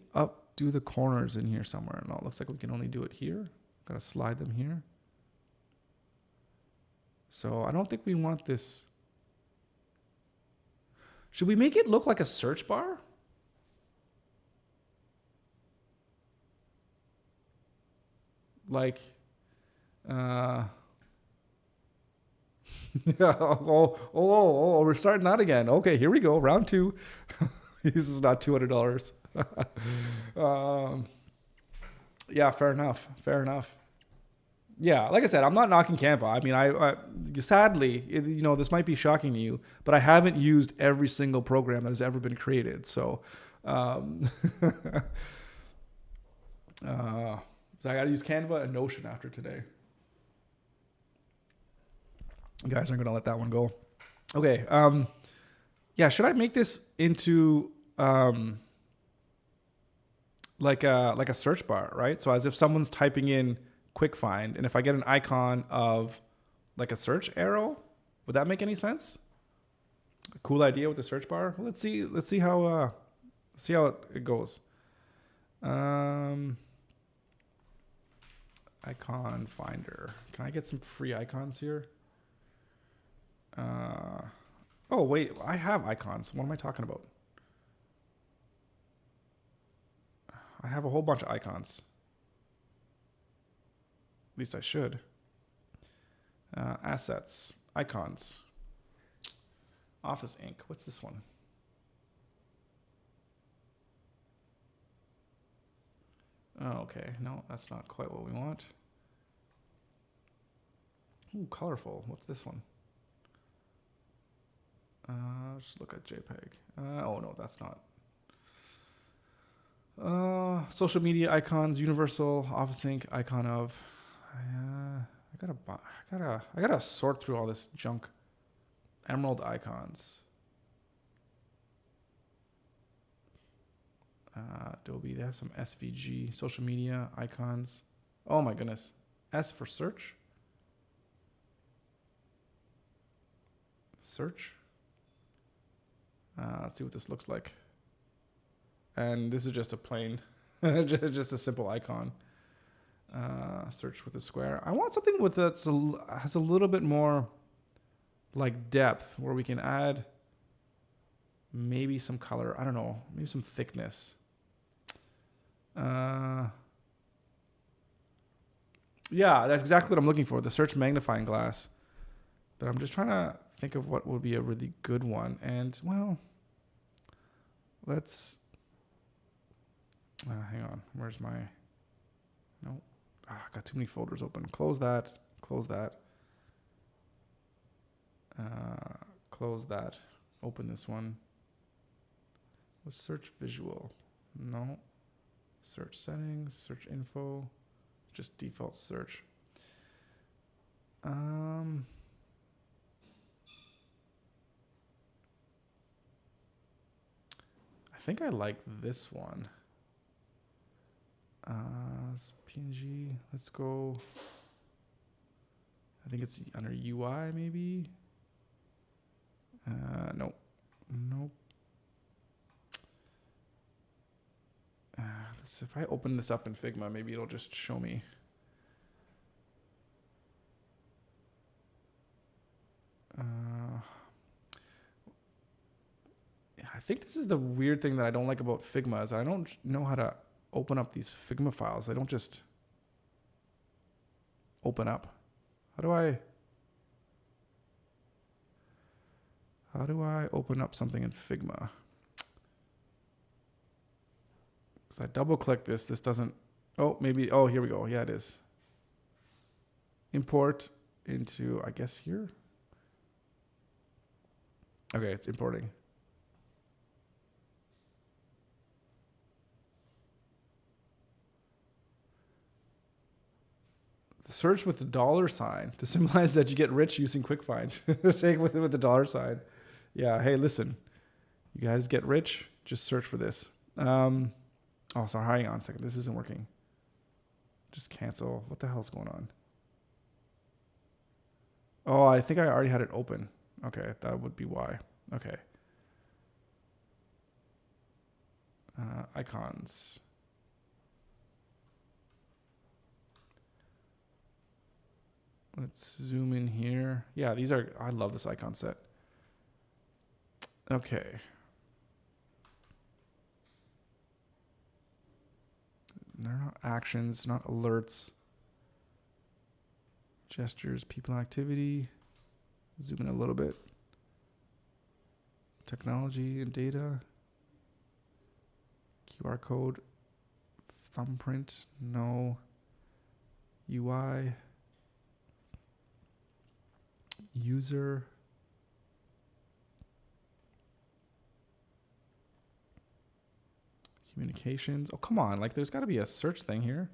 do the corners in here somewhere? No, it looks like we can only do it here. Gotta slide them here. So I don't think we want this. Should we make it look like a search bar? Like, yeah. We're starting that again. Okay, here we go. Round 2. This is not $200. Yeah, fair enough. Yeah, like I said, I'm not knocking Canva. I mean, I sadly, this might be shocking to you, but I haven't used every single program that has ever been created. So, so I got to use Canva and Notion after today. You guys aren't going to let that one go. Okay. Yeah. Should I make this into like a search bar, right? So as if someone's typing in quick find, and if I get an icon of like a search arrow, would that make any sense? A cool idea with the search bar. Well, let's see how it goes. Icon finder. Can I get some free icons here? Oh wait, I have icons. What am I talking about? I have a whole bunch of icons. At least I should. Assets, icons, Office Ink. What's this one? Oh, okay. No, that's not quite what we want. Ooh, colorful. What's this one? Just look at JPEG. Oh no, that's not. Social media icons, universal, office sync, icon of. I gotta sort through all this junk. Emerald icons. Adobe, they have some SVG, social media icons. Oh my goodness. S for search. Search. Let's see what this looks like. And this is just a plain, just a simple icon. Search with a square. I want something with that has a little bit more like depth, where we can add maybe some color. I don't know, maybe some thickness. Yeah, that's exactly what I'm looking for. The search magnifying glass. But I'm just trying to think of what would be a really good one. And well, let's. Hang on. Where's my? No. I got too many folders open. Close that. Close that. Close that. Open this one. What's search visual? No. Search settings. Search info. Just default search. I think I like this one. It's PNG. Let's go. I think it's under UI maybe. Nope. Nope. If I open this up in Figma, maybe it'll just show me. I think this is the weird thing that I don't like about Figma is I don't know how to open up these Figma files. They don't just open up. How do I open up something in Figma? Because I double click this doesn't, oh, maybe, oh, here we go. Yeah, it is. Import into, I guess here. Okay, it's importing. Search with the $sign to symbolize that you get rich using QuickFind. Say with the $sign. Yeah. Hey, listen, you guys get rich. Just search for this. Oh, sorry. Hang on a second. This isn't working. Just cancel. What the hell's going on? Oh, I think I already had it open. Okay, that would be why. Okay. Icons. Let's zoom in here. Yeah, these are, I love this icon set. Okay. They're not actions, not alerts. Gestures, people and activity. Zoom in a little bit. Technology and data. QR code. Thumbprint, no. UI. User. Communications. Oh, come on. Like, there's got to be a search thing here.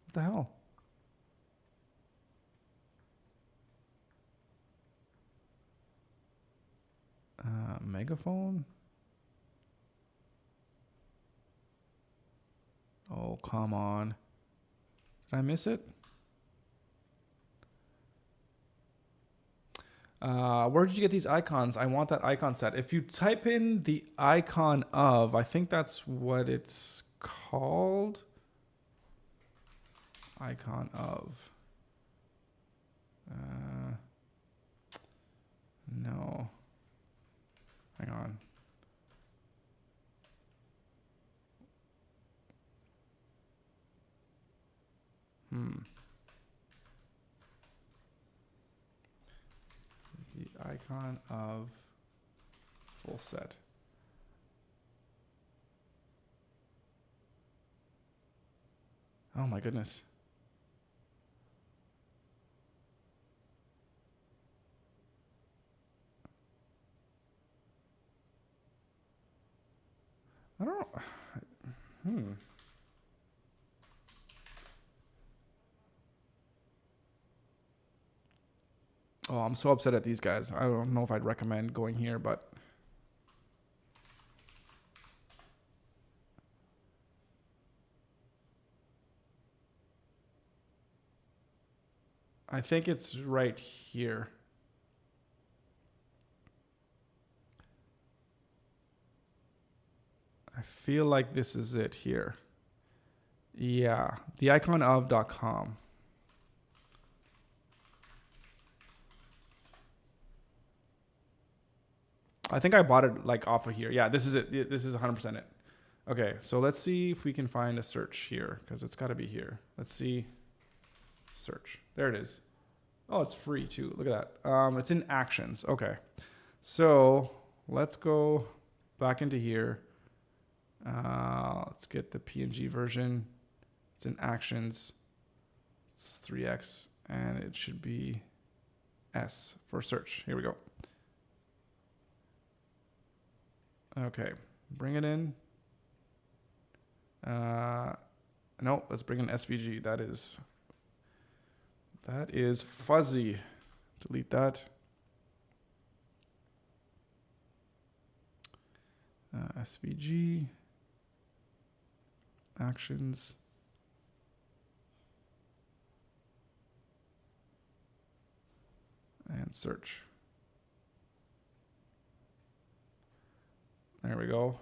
What the hell? Megaphone. Oh, come on. Did I miss it? Where did you get these icons? I want that icon set. If you type in the icon of, I think that's what it's called. Icon of. No. Hang on. The icon of full set. Oh my goodness. Oh, I'm so upset at these guys. I don't know if I'd recommend going here, but I think it's right here. I feel like this is it here. Yeah, theiconof.com. I think I bought it like off of here. Yeah, this is it. This is 100% it. Okay, so let's see if we can find a search here because it's got to be here. Let's see. Search. There it is. Oh, it's free too. Look at that. It's in actions. Okay. So let's go back into here. Let's get the PNG version. It's in actions. It's 3x and it should be S for search. Here we go. Okay. Bring it in. No, let's bring in SVG. That is fuzzy. Delete that. SVG. Actions. And search. There we go.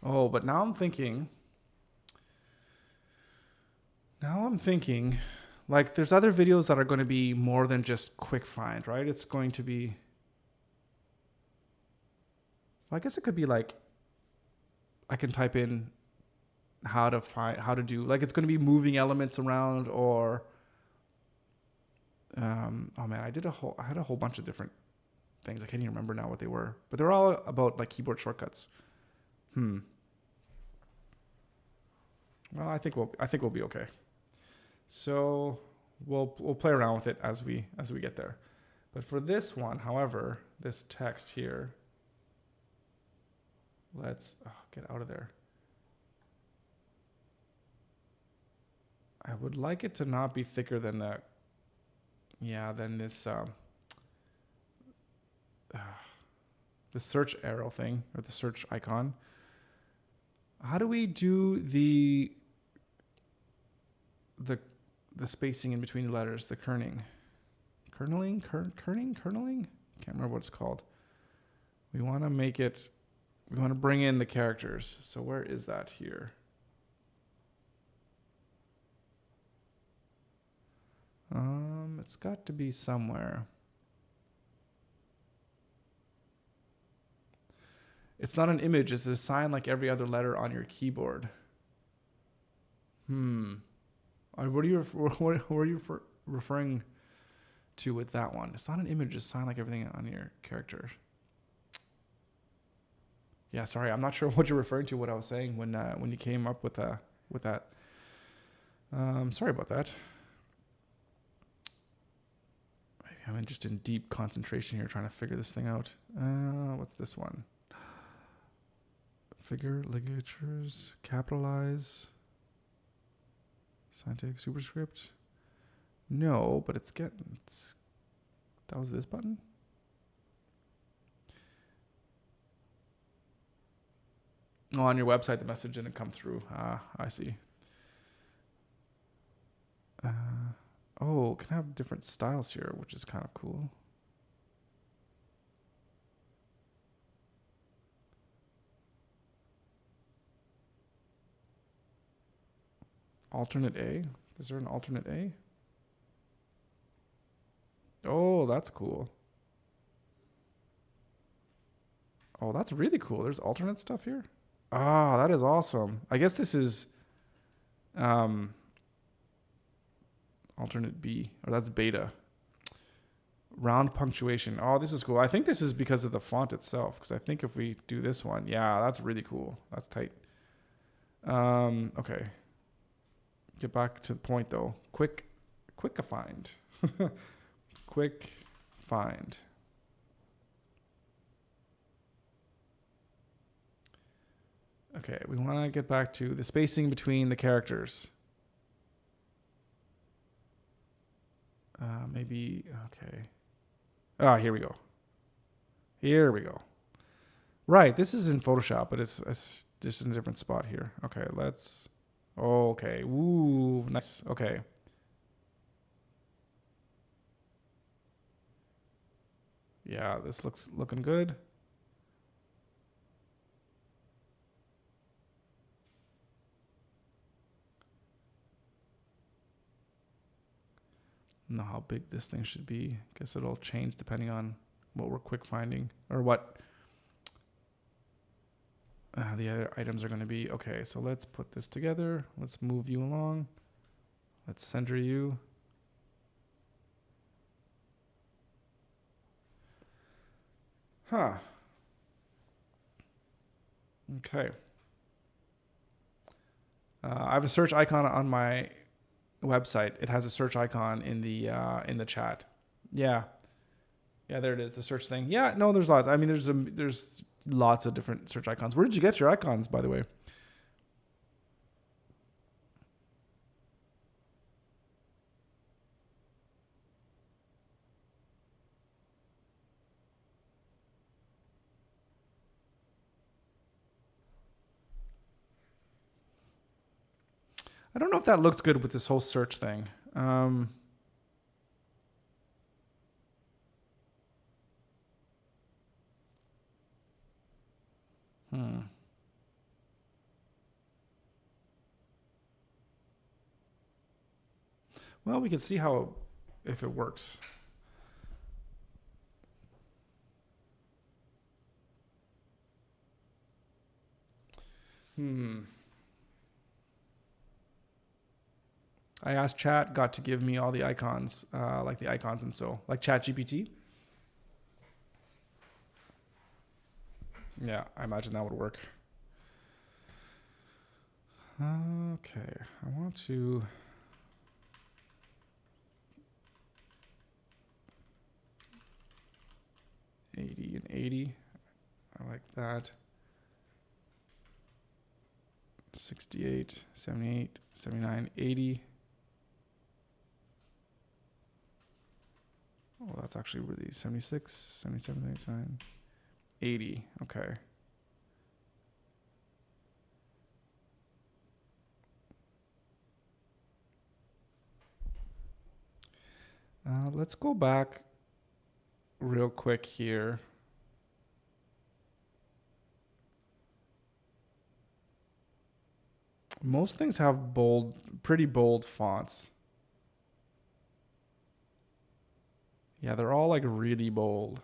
Oh, but now I'm thinking, like there's other videos that are going to be more than just quick find, right? It's going to be, I guess it could be like, I can type in how to do, like it's going to be moving elements around or, oh man, I had a whole bunch of different things. I can't even remember now what they were, but they're all about like keyboard shortcuts. Well, I think we'll be okay. So we'll play around with it as we get there. But for this one, however, this text here, let's get out of there. I would like it to not be thicker than that. Yeah, than this the search arrow thing or the search icon. How do we do the spacing in between the letters, the kerning? Kerning? Can't remember what it's called. We want to bring in the characters. So where is that here? It's got to be somewhere. It's not an image, it's a sign like every other letter on your keyboard. What are you referring to with that one? It's not an image, it's a sign like everything on your character. Yeah, sorry, I'm not sure what you're referring to, what I was saying when you came up with that. Sorry about that. Maybe I'm just in deep concentration here trying to figure this thing out. What's this one? Figure, ligatures, capitalize, scientific superscript. No, but that was this button. Oh, on your website, the message didn't come through. I see. Can have different styles here, which is kind of cool. Alternate A? Is there an alternate A? Oh, that's cool. Oh, that's really cool. There's alternate stuff here. Ah, that is awesome. I guess this is alternate B, or that's beta. Round punctuation. Oh, this is cool. I think this is because of the font itself, because I think if we do this one, yeah, that's really cool. That's tight. Okay. Get back to the point though. Quick find. Quick find. Okay, we want to get back to the spacing between the characters. Maybe, okay. Ah, here we go. Here we go. Right, this is in Photoshop, but it's just in a different spot here. Okay, let's... Okay, ooh, nice. Okay. Yeah, this looks looking good. Know how big this thing should be. Guess it'll change depending on what we're quick finding or what the other items are going to be. Okay, so let's put this together. Let's move you along. Let's center you. Huh. Okay. I have a search icon on my website. It has a search icon in the chat. Yeah, there it is, the search thing. Yeah, no, there's lots. I mean, there's lots of different search icons. Where did you get your icons, by the way? I don't know if that looks good with this whole search thing. Well, we can see if it works. I asked chat, got to give me all the icons, like the icons and so, like Chat GPT. Yeah, I imagine that would work. Okay, I want to... $80 and $80. I like that. 68, 78, 79, 80. Oh, that's actually really 76, 77, 79, 80. Okay. Let's go back real quick here. Most things have pretty bold fonts. Yeah, they're all like really bold.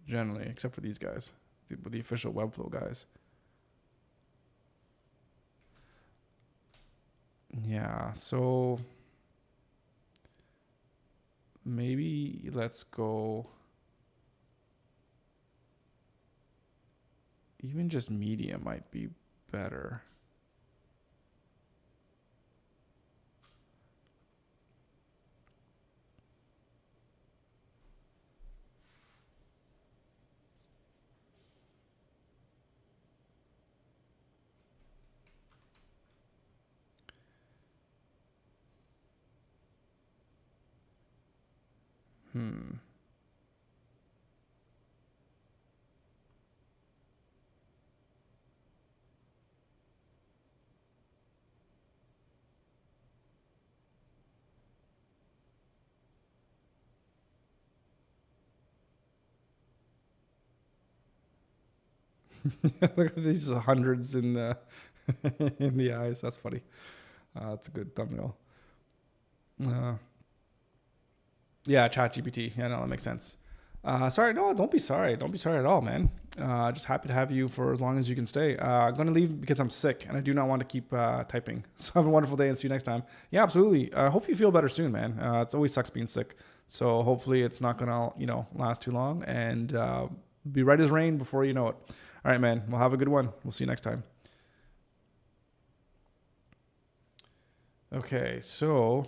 Generally, except for these guys, the official Webflow guys. Yeah, so maybe let's go even just medium might be better. Look at these hundreds in the in the eyes. That's funny. That's a good thumbnail. Yeah, ChatGPT. Yeah, no, that makes sense. Sorry, no, don't be sorry. Don't be sorry at all, man. Just happy to have you for as long as you can stay. I'm going to leave because I'm sick and I do not want to keep typing. So have a wonderful day and see you next time. Yeah, absolutely. I hope you feel better soon, man. It's always sucks being sick. So hopefully it's not going to, last too long and be right as rain before you know it. All right, man. Well, have a good one. We'll see you next time. Okay, so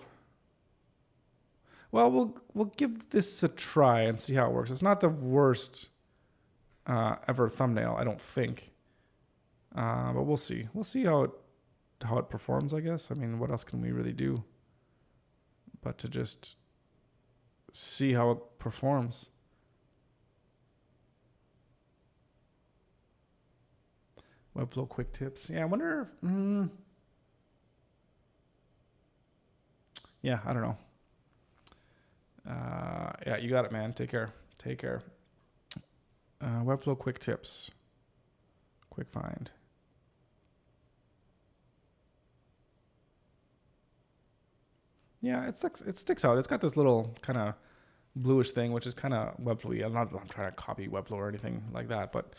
Well, we'll give this a try and see how it works. It's not the worst ever thumbnail, I don't think. But we'll see. We'll see how it performs, I guess. I mean, what else can we really do but to just see how it performs? Webflow quick tips. Yeah, I wonder if, yeah, I don't know. Yeah, you got it, man. Take care. Take care. Webflow quick tips. Quick find. Yeah, it sticks out. It's got this little kind of bluish thing, which is kind of Webflow-y. I'm trying to copy Webflow or anything like that, but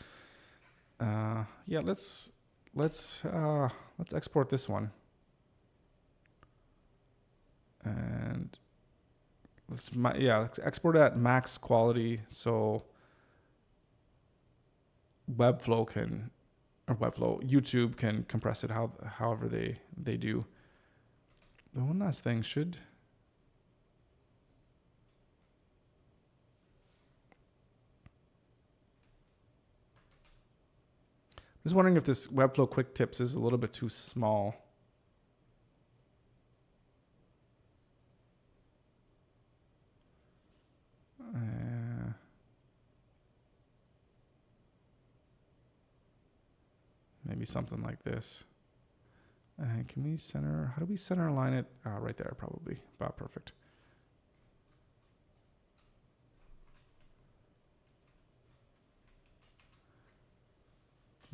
yeah, let's export this one. And let's export it at max quality so YouTube can compress it however they do. The one last thing should. I'm just wondering if this Webflow quick tips is a little bit too small. Maybe something like this. Can we center? How do we center align it? Right there, probably. About perfect.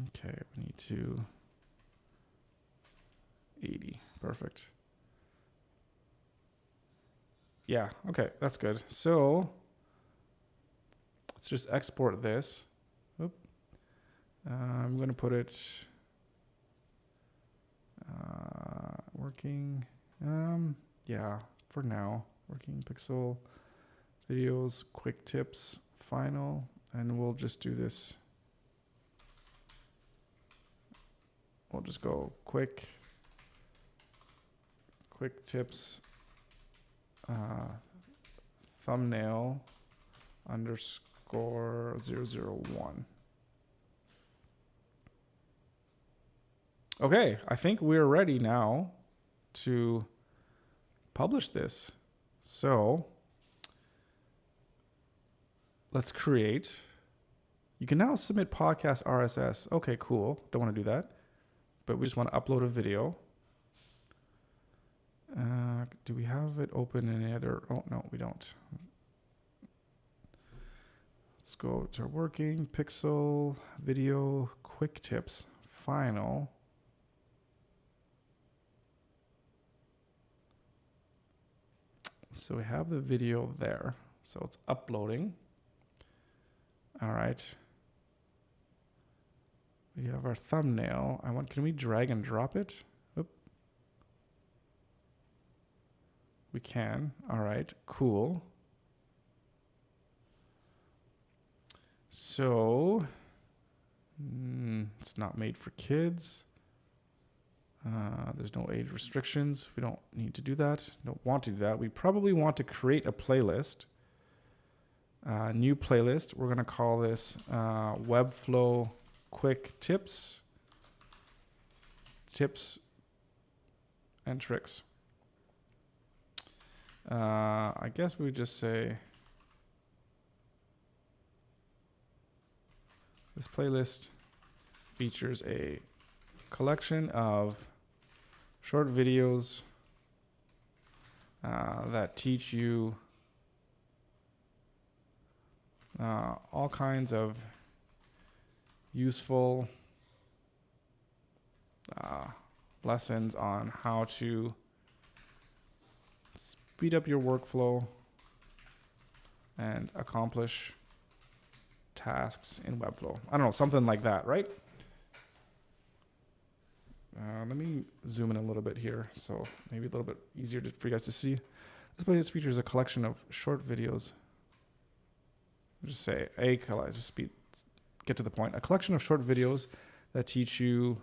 Okay, we need to 80. Perfect. Yeah, okay, that's good. So let's just export this. Oop. I'm going to put it working. Yeah, for now. Working pixel videos, quick tips, final, and we'll just do this. We'll just go quick tips, thumbnail underscore 001. Okay, I think we're ready now to publish this. So let's create. You can now submit podcast RSS. Okay, cool. Don't want to do that, but we just want to upload a video. Do we have it open in any other? Oh, no, we don't. Let's go to working, pixel, video, quick tips, final. So we have the video there. So it's uploading. All right. We have our thumbnail. Can we drag and drop it? Oop. We can. All right, cool. So it's not made for kids. There's no age restrictions. We don't need to do that. Don't want to do that. We probably want to create a playlist. New playlist. We're going to call this Webflow Quick Tips and Tricks. I guess we would just say this playlist features a collection of short videos that teach you all kinds of useful lessons on how to speed up your workflow and accomplish tasks in Webflow. I don't know, something like that, right? Let me zoom in a little bit here, so maybe a little bit easier for you guys to see. This playlist features a collection of short videos. Just say get to the point. A collection of short videos that teach you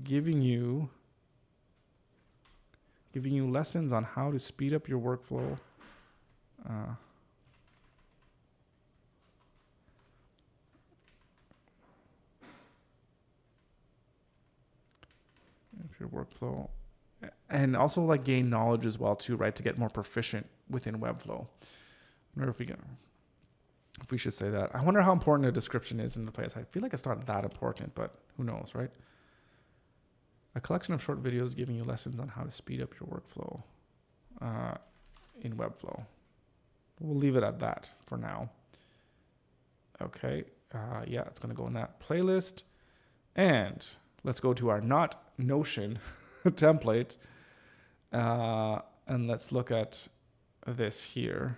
giving you lessons on how to speed up your workflow. Your workflow, and also like gain knowledge as well too, right? To get more proficient within Webflow. I wonder if we should say that. I wonder how important a description is in the place. I feel like it's not that important, but who knows, right? A collection of short videos giving you lessons on how to speed up your workflow in Webflow. We'll leave it at that for now. Okay. Yeah, it's going to go in that playlist. And let's go to our not Notion template. And let's look at this here.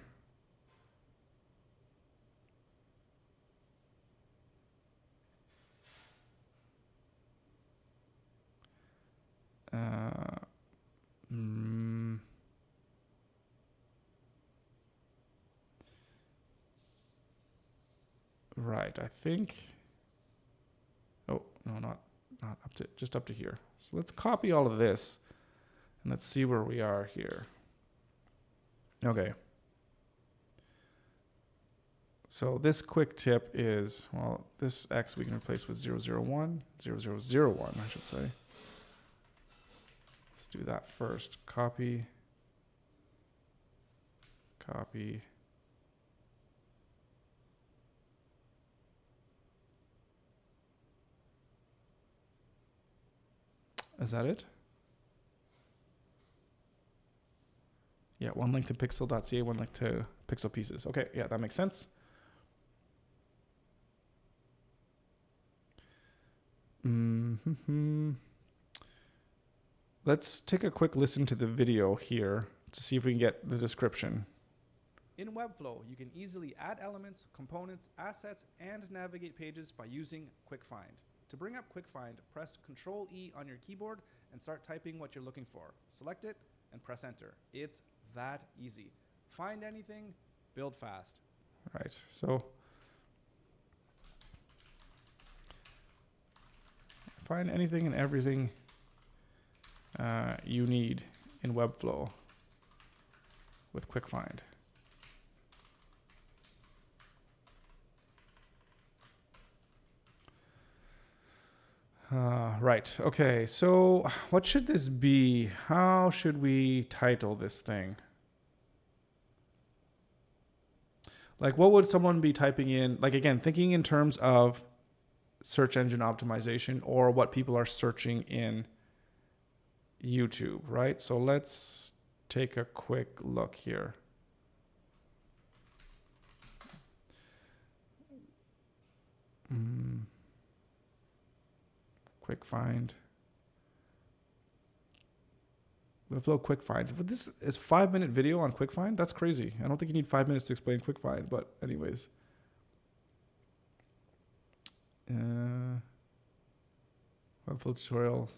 Right, I think. Oh, no, not up to, just up to here. So let's copy all of this and let's see where we are here. Okay. So this quick tip is, well, this X we can replace with 001, 0001, I should say. Let's do that first. Copy. Copy. Is that it? Yeah, one link to pixel.ca, one link to pixel pieces. Okay, yeah, that makes sense. Let's take a quick listen to the video here to see if we can get the description. In Webflow, you can easily add elements, components, assets, and navigate pages by using Quick Find. To bring up Quick Find, press Ctrl-E on your keyboard and start typing what you're looking for. Select it and press Enter. It's that easy. Find anything, build fast. All right, so find anything and everything you need in Webflow with Quick Find. Right. Okay. So what should this be? How should we title this thing? Like, what would someone be typing in? Like, again, thinking in terms of search engine optimization or what people are searching in YouTube, right? So let's take a quick look here. Quick Find. Webflow Quick Find. But this is 5-minute video on Quick Find? That's crazy. I don't think you need 5 minutes to explain Quick Find, but anyways. Webflow tutorial.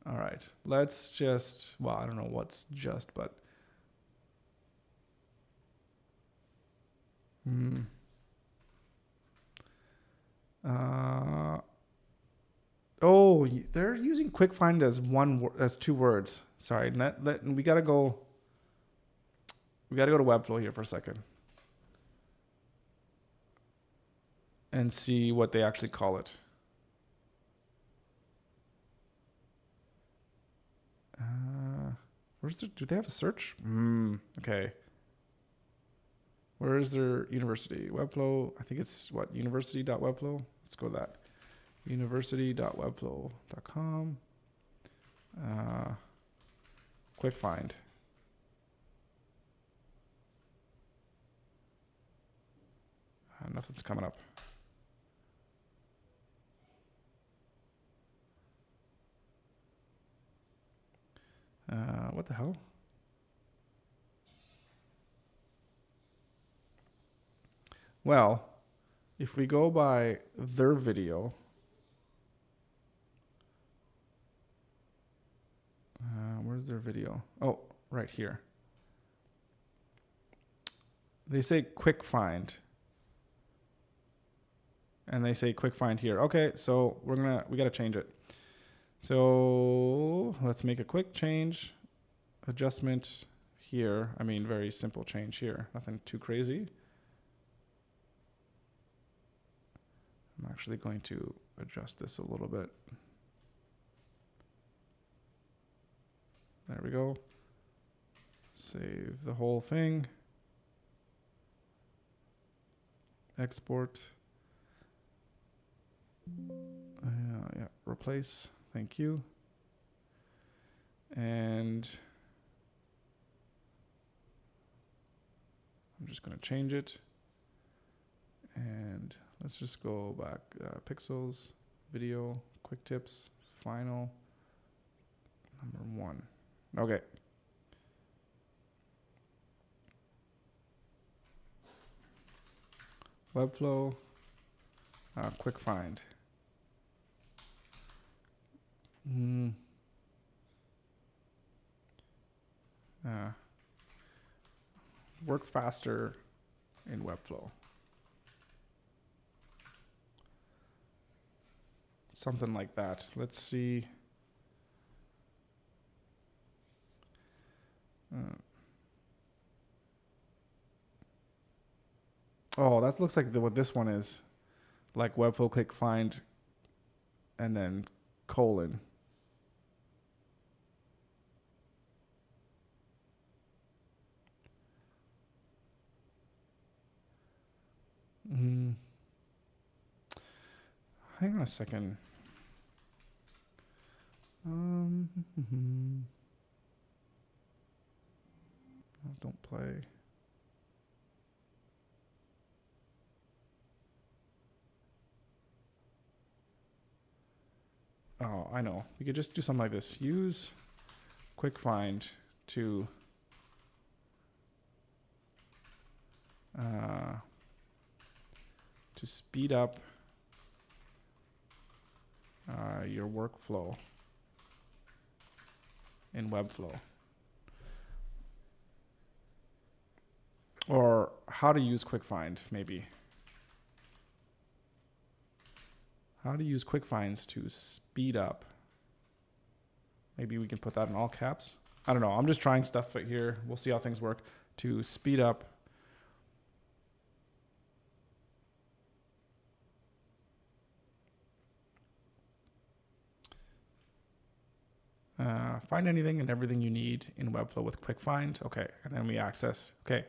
All right. Let's just, well, I don't know what's just, but. Oh, they're using Quick Find as as 2 words. Sorry, we gotta go. We gotta go to Webflow here for a second and see what they actually call it. Do they have a search? Okay. Where is their university? Webflow, I think it's what, university.webflow? Let's go to that. University.webflow.com. Quick Find. Nothing's coming up. What the hell? Well, if we go by their video, where's their video? Oh, right here. They say Quick Find. and they say quick find here. Okay, so we got to change it. So let's make a quick change, adjustment here. I mean, very simple change here. Nothing too crazy. I'm actually going to adjust this a little bit. There we go. Save the whole thing. Export. Yeah, replace. Thank you. And I'm just going to change it. And let's just go back. Pixels, video, quick tips, final, number 1. Okay. Webflow, quick find. Work faster in Webflow. Something like that. Let's see. Oh, that looks like what this one is. Like Webflow click find and then colon. Hang on a second. Oh, don't play. Oh, I know. We could just do something like this. Use quick find to speed up your workflow in Webflow. Or how to use quick find, maybe. How to use quick finds to speed up. Maybe we can put that in all caps. I don't know. I'm just trying stuff here. We'll see how things work. To speed up find anything and everything you need in Webflow with quick find. Okay, and then we access. Okay.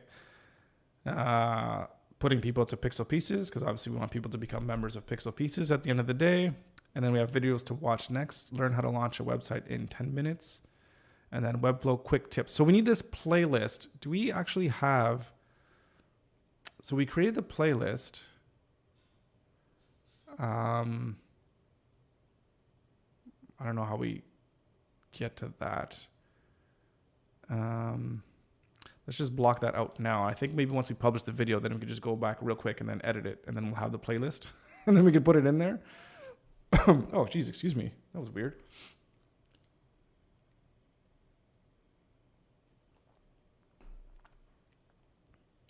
Putting people to Pixel Pieces, because obviously we want people to become members of Pixel Pieces at the end of the day. And then we have videos to watch next. Learn how to launch a website in 10 minutes. And then Webflow quick tips. So we need this playlist. Do we actually have... So we created the playlist. I don't know how we get to that. Let's just block that out now. I think maybe once we publish the video, then we could just go back real quick and then edit it, and then we'll have the playlist, and then we could put it in there. Oh, geez, excuse me. That was weird.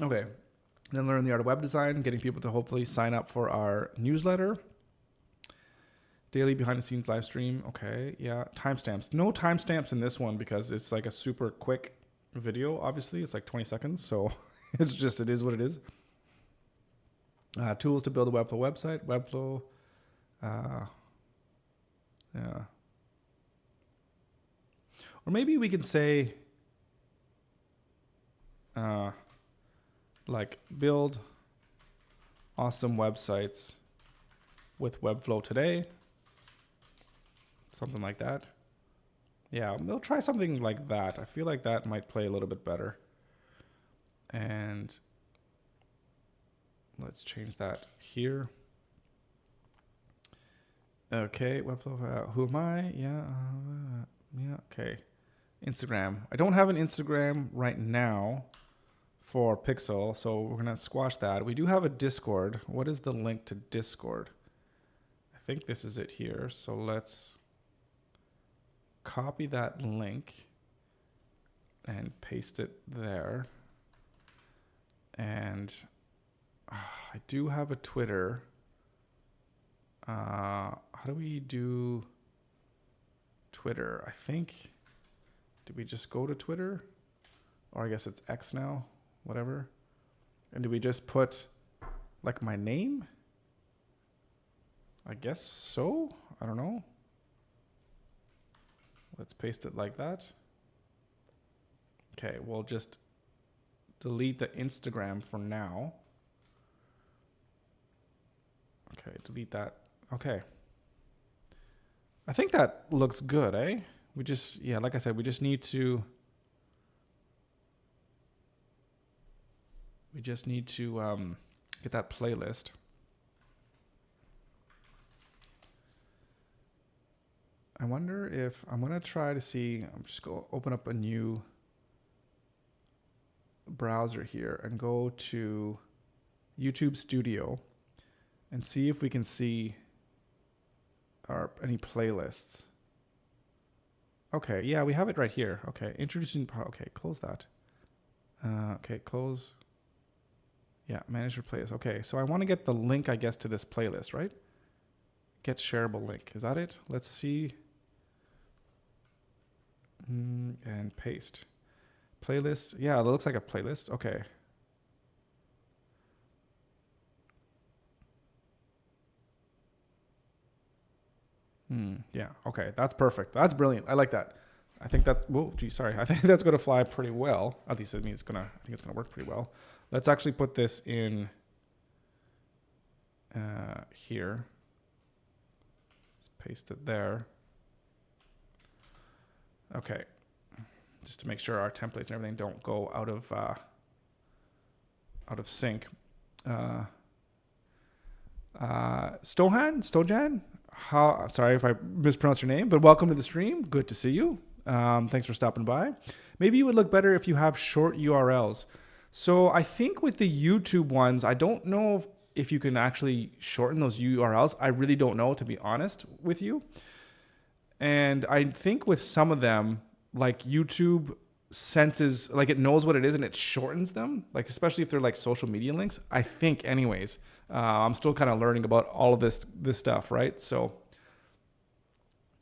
Okay. Then learn the art of web design, getting people to hopefully sign up for our newsletter. Daily behind the scenes live stream. Okay. Yeah. Timestamps. No timestamps in this one because it's like a super quick video. Obviously, it's like 20 seconds. So it's just, it is what it is. Tools to build a Webflow website. Webflow. Yeah. Or maybe we can say, like, build awesome websites with Webflow today. Something like that. Yeah, we'll try something like that. I feel like that might play a little bit better. And let's change that here. Okay, Webflow, who am I? Yeah, okay. Instagram. I don't have an Instagram right now for Pixel, so we're going to squash that. We do have a Discord. What is the link to Discord? I think this is it here. So let's copy that link and paste it there. And I do have a Twitter. How do we do Twitter? I think, did we just go to Twitter? Or I guess it's X now, whatever. And do we just put like my name? I guess so. I don't know. Let's paste it like that. Okay, we'll just delete the Instagram for now. Okay, delete that. Okay. I think that looks good, eh? We just, yeah, like I said, we just need to get that playlist. I wonder if I'm going to try to see, I'm just going to open up a new browser here and go to YouTube Studio and see if we can see any playlists. Okay, yeah, we have it right here. Okay, introducing, okay, close that. Okay, close. Yeah, manage your playlist. Okay, so I want to get the link, I guess, to this playlist, right? Get shareable link. Is that it? Let's see. And paste. Playlist. Yeah, it looks like a playlist. Okay. Yeah. Okay. That's perfect. That's brilliant. I like that. I think that. Whoa. Gee. Sorry. I think that's going to fly pretty well. At least it means it's gonna. I think it's gonna work pretty well. Let's actually put this in here. Let's paste it there. Okay. Just to make sure our templates and everything don't go out of sync. Stojan. Sorry if I mispronounced your name, but welcome to the stream. Good to see you. Thanks for stopping by. Maybe it would look better if you have short URLs. So I think with the YouTube ones, I don't know if you can actually shorten those URLs. I really don't know, to be honest with you. And I think with some of them, like YouTube senses, like it knows what it is and it shortens them, like especially if they're like social media links. I think anyways, I'm still kind of learning about all of this stuff, right? So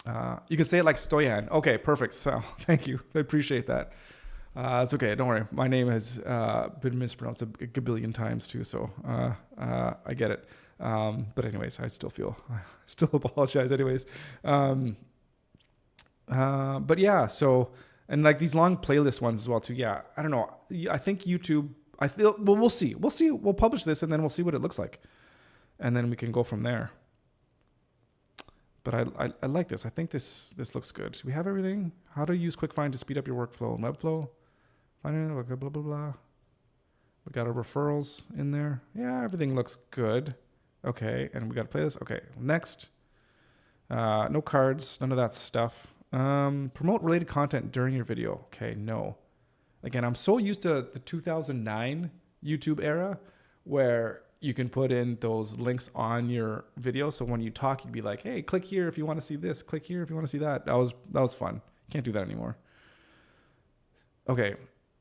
you can say it like Stoyan. Okay, perfect. So thank you. I appreciate that. It's okay. Don't worry. My name has been mispronounced a gabillion times too, so I get it. But anyways, I still apologize anyways. But yeah, so, and like these long playlist ones as well too. Yeah, I don't know. I think YouTube, well, we'll see. We'll publish this and then we'll see what it looks like. And then we can go from there. But I like this. I think this looks good. Do we have everything? How to use QuickFind to speed up your workflow and Webflow. Blah, blah, blah, blah. We got our referrals in there. Yeah, everything looks good. Okay, and we got to play this. Okay, next. No cards, none of that stuff. Promote related content during your video. Okay, no. Again, I'm so used to the 2009 YouTube era where you can put in those links on your video. So when you talk, you'd be like, hey, click here if you want to see this. Click here if you want to see that. That was fun. Can't do that anymore. Okay,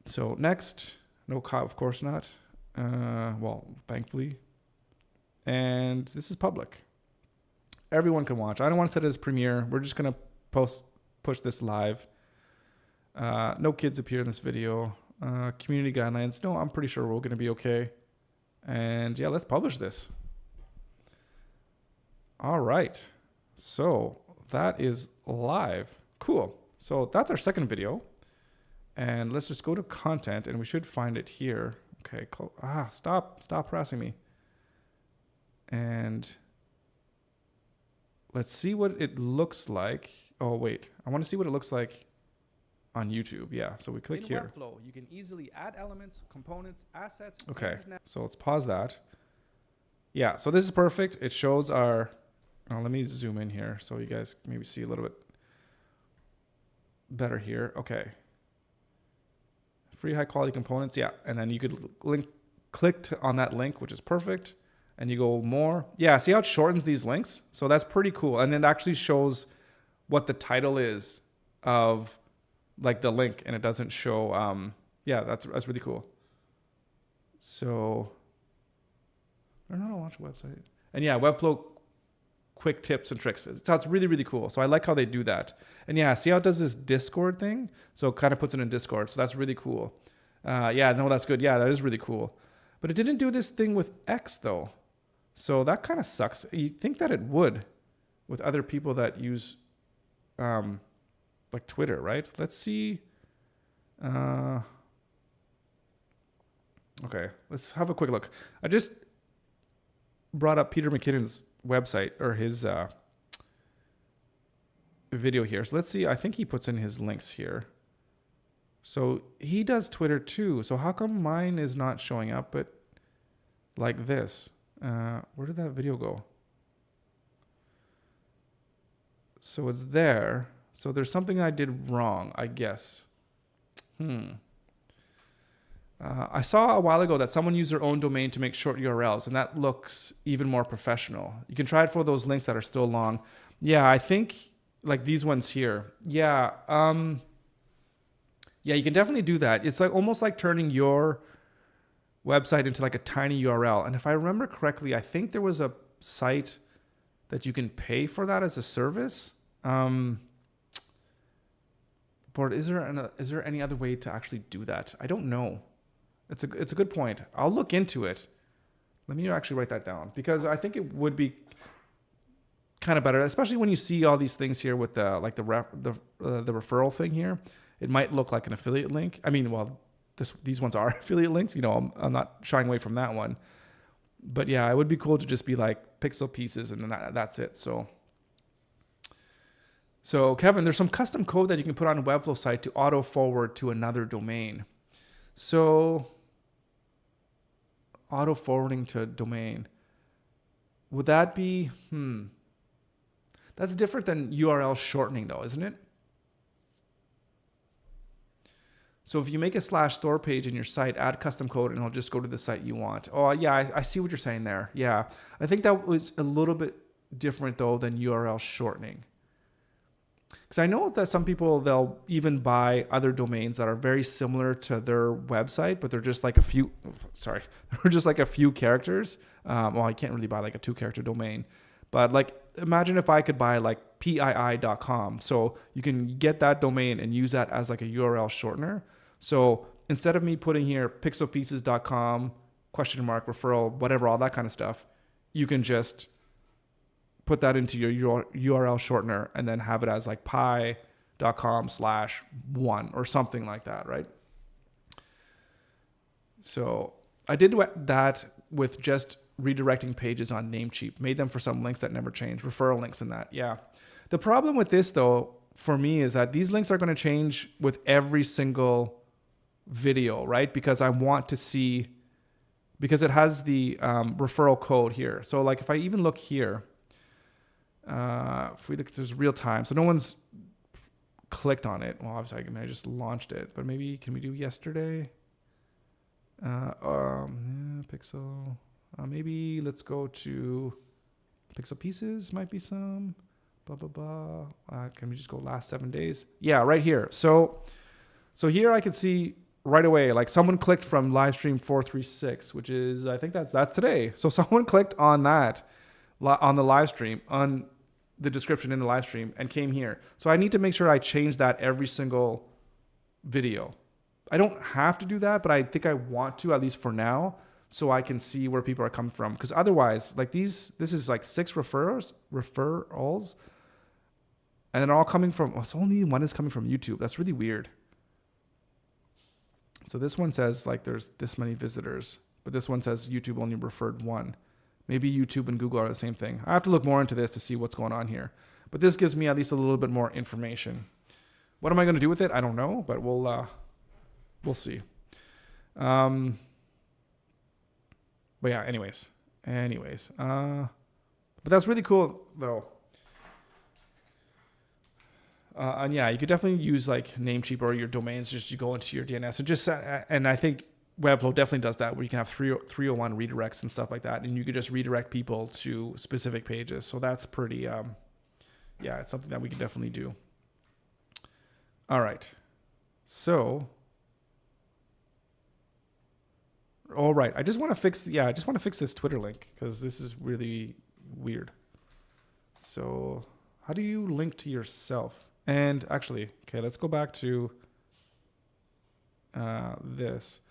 so next. No cop, of course not. Well, thankfully. And this is public. Everyone can watch. I don't want to set it as premiere. We're just going to push this live. No kids appear in this video. Community guidelines. No, I'm pretty sure we're going to be okay. And yeah, let's publish this. All right. So that is live. Cool. So that's our second video. And let's just go to content and we should find it here. Okay, cool. Stop harassing me. And let's see what it looks like. Oh, wait. I want to see what it looks like on YouTube. Yeah, so we click here.
Webflow, you can easily add elements, components, assets.
Okay, so let's pause that. Yeah, so this is perfect. It shows our... Oh, let me zoom in here so you guys maybe see a little bit better here. Okay. Free high quality components. Yeah, and then you could click on that link, which is perfect. And you go more. Yeah, see how it shortens these links? So that's pretty cool. And it actually shows what the title is of like the link, and it doesn't show, yeah, that's really cool. So, I don't know how to launch a website. And yeah, Webflow quick tips and tricks. So it's really, really cool. So I like how they do that. And yeah, see how it does this Discord thing? So it kind of puts it in Discord. So that's really cool. Yeah, no, that's good. Yeah, that is really cool. But it didn't do this thing with X though. So that kind of sucks. You'd think that it would with other people that use like Twitter, right? Let's see. Okay, let's have a quick look. I just brought up Peter McKinnon's website or his video here. So let's see. I think he puts in his links here. So he does Twitter too. So how come mine is not showing up, but like this? Where did that video go? So it's there. So there's something I did wrong, I guess. I saw a while ago that someone used their own domain to make short URLs, and that looks even more professional. You can try it for those links that are still long. Yeah, I think like these ones here. Yeah, yeah, you can definitely do that. It's like almost like turning your website into like a tiny URL. And if I remember correctly, I think there was a site that you can pay for that as a service. But is there any other way to actually do that? I don't know. It's a good point. I'll look into it. Let me actually write that down because I think it would be kind of better, especially when you see all these things here with the like the referral thing here. It might look like an affiliate link. I mean, well, these ones are affiliate links. You know, I'm not shying away from that one. But yeah, it would be cool to just be like pixel pieces and then that's it. So Kevin, there's some custom code that you can put on a Webflow site to auto forward to another domain. So auto forwarding to a domain, would that be, that's different than URL shortening though, isn't it? So if you make a /store page in your site, add custom code and it'll just go to the site you want. Oh yeah, I see what you're saying there. Yeah, I think that was a little bit different though than URL shortening. Because I know that some people, they'll even buy other domains that are very similar to their website, but they're just like a few characters. Well, I can't really buy like a 2-character domain, but like imagine if I could buy like PII.com. So you can get that domain and use that as like a URL shortener. So instead of me putting here pixelpieces.com, referral, whatever, all that kind of stuff, you can just put that into your URL shortener and then have it as like pi.com/1 or something like that, right? So I did that with just redirecting pages on Namecheap, made them for some links that never change, referral links and that. Yeah. The problem with this though, for me, is that these links are going to change with every single video, right? Because I want to see, because it has the referral code here. So like if I even look here, if we look, there's real time. So no one's clicked on it. Well, obviously I just launched it, but maybe can we do yesterday? Pixel. Maybe let's go to pixel pieces. Might be some. Blah blah blah. Can we just go last 7 days? Yeah, right here. So here I can see right away, like someone clicked from live stream 436, which is, I think that's today. So someone clicked on that on the live stream, on the description in the live stream, and came here. So I need to make sure I change that every single video. I don't have to do that, but I think I want to, at least for now, so I can see where people are coming from. Because otherwise, like this is like 6 referrals, and they're all coming from, it's only one is coming from YouTube. That's really weird. So this one says like there's this many visitors, but this one says YouTube only referred 1. Maybe YouTube and Google are the same thing. I have to look more into this to see what's going on here. But this gives me at least a little bit more information. What am I going to do with it? I don't know, but we'll see. But yeah, anyways. But that's really cool though. And yeah, you could definitely use like Namecheap or your domains, just you go into your DNS and I think Webflow definitely does that, where you can have 301 redirects and stuff like that, and you could just redirect people to specific pages. So that's pretty, yeah, it's something that we can definitely do. All right. So, all right. I just want to fix this Twitter link because this is really weird. So how do you link to yourself? And actually, okay, let's go back to this.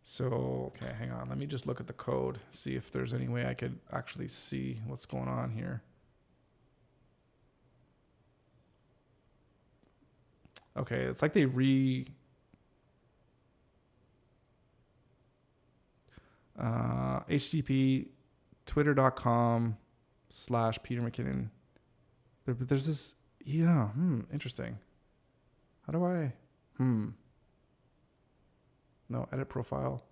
So, okay, hang on. Let me just look at the code, see if there's any way I could actually see what's going on here. Okay, it's like they HTTP twitter.com/Peter McKinnon. There's this, yeah, interesting. How do I, no, edit profile.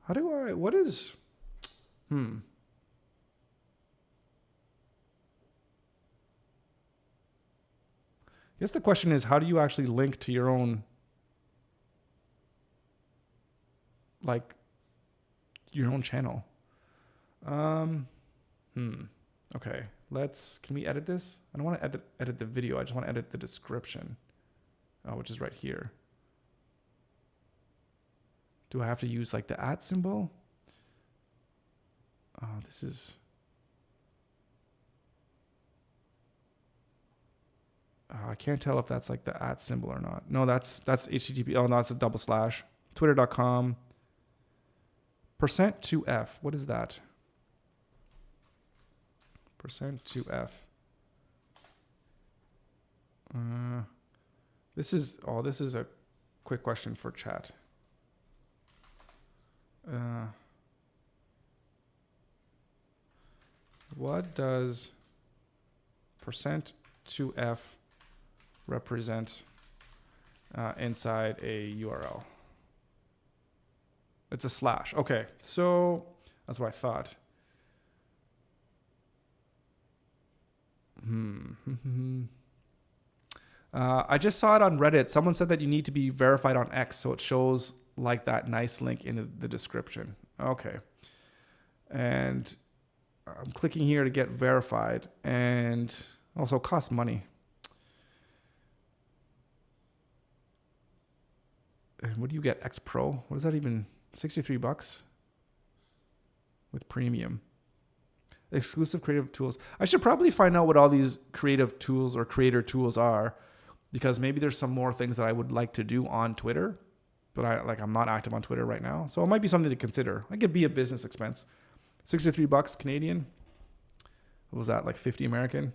How do I, what is, I guess the question is, how do you actually link to your own, like, your own channel? Okay, can we edit this? I don't want to edit the video. I just want to edit the description, which is right here. Do I have to use like the @ symbol? This is, I can't tell if that's like the @ symbol or not. No, that's HTTP. Oh, no, it's a /. Twitter.com %2f. What is that? %2f. This is a quick question for chat. What does %2f represent inside a URL? It's a slash. Okay, so that's what I thought. I just saw it on Reddit. Someone said that you need to be verified on X, so it shows like that nice link in the description. Okay. And I'm clicking here to get verified, and also it costs money. And what do you get? X Pro? What is that even? $63 with premium. Exclusive creative tools. I should probably find out what all these creative tools or creator tools are, because maybe there's some more things that I would like to do on Twitter, but I'm not active on Twitter right now. So it might be something to consider. It could be a business expense. $63 Canadian. What was that? Like 50 American?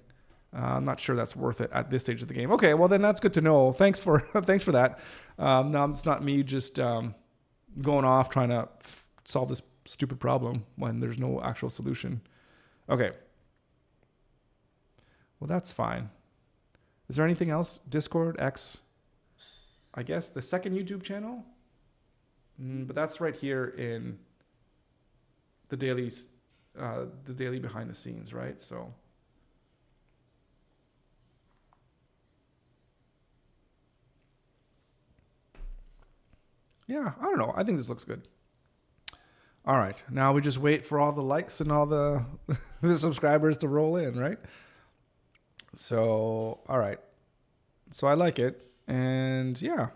I'm not sure that's worth it at this stage of the game. Okay, well then that's good to know. Thanks for that. Now it's not me just going off trying to solve this stupid problem when there's no actual solution. Okay. Well, that's fine. Is there anything else? Discord, X, I guess the second YouTube channel, but that's right here in the daily behind the scenes, right? So. Yeah, I don't know. I think this looks good. All right. Now we just wait for all the likes and all the, the subscribers to roll in, right? So, all right. So I like it. And yeah.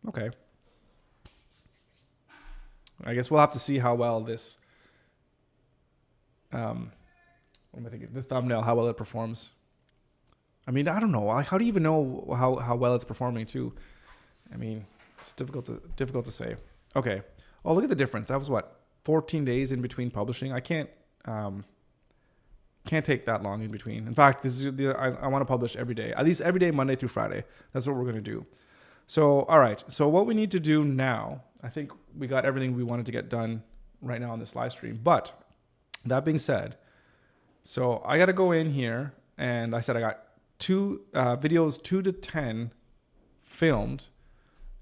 Okay. I guess we'll have to see how well this, what am I thinking? The thumbnail, how well it performs. I mean, I don't know. How do you even know how well it's performing too? I mean, it's difficult to say. Okay. Oh, look at the difference. That was what, 14 days in between publishing. I can't take that long in between. In fact, this is I want to publish every day, at least every day, Monday through Friday. That's what we're going to do. So, all right. So what we need to do now, I think we got everything we wanted to get done right now on this live stream. But that being said, so I got to go in here, and I said I got videos 2 to 10 filmed,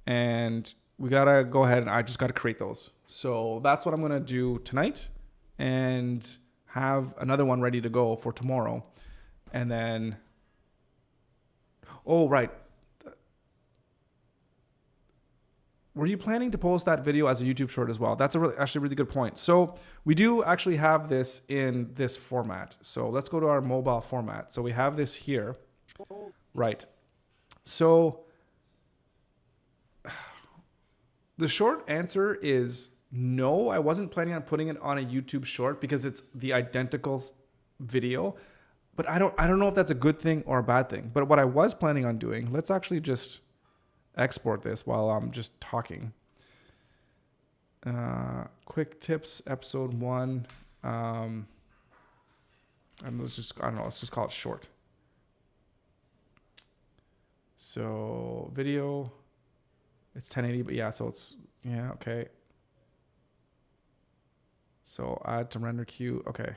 and we got to go ahead and I just got to create those. So that's what I'm going to do tonight, and have another one ready to go for tomorrow. And then, oh, right. Were you planning to post that video as a YouTube short as well? That's actually a really good point. So we do actually have this in this format. So let's go to our mobile format. So we have this here. Right. So the short answer is no, I wasn't planning on putting it on a YouTube short because it's the identical video. But I don't know if that's a good thing or a bad thing. But what I was planning on doing, let's actually just export this while I'm just talking. Quick tips, episode 1. And let's just call it short. So video, it's 1080, but yeah, so it's, yeah, okay. So add to render queue. Okay,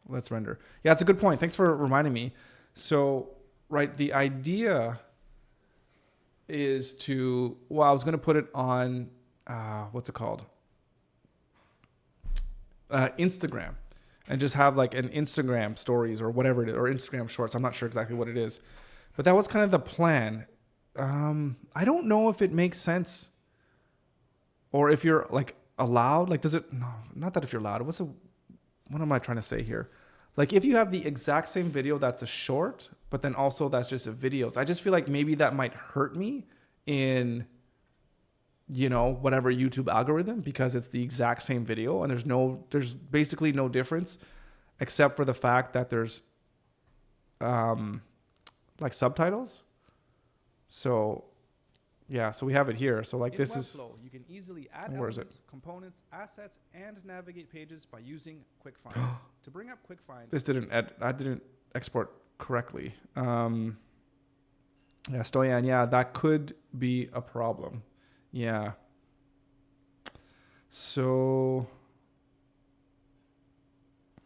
let's render. Yeah, that's a good point. Thanks for reminding me. So, right, the idea is to, well, I was going to put it on, what's it called? Instagram, and just have like an Instagram stories or whatever it is, or Instagram shorts. I'm not sure exactly what it is, but that was kind of the plan. I don't know if it makes sense or if you're like allowed, like, does it, no, not that if you're allowed, what am I trying to say here? Like if you have the exact same video that's a short, but then also that's just a videos, I just feel like maybe that might hurt me in, you know, whatever YouTube algorithm, because it's the exact same video and there's basically no difference except for the fact that there's like subtitles. So yeah, so we have it here. So like
In
this is,
Webflow, you can easily add
where is it?
elements, components, assets, and navigate pages by using Quick Find. To bring up Quick Find,
I didn't export correctly. Yeah, Stoyan, yeah, that could be a problem. Yeah. So,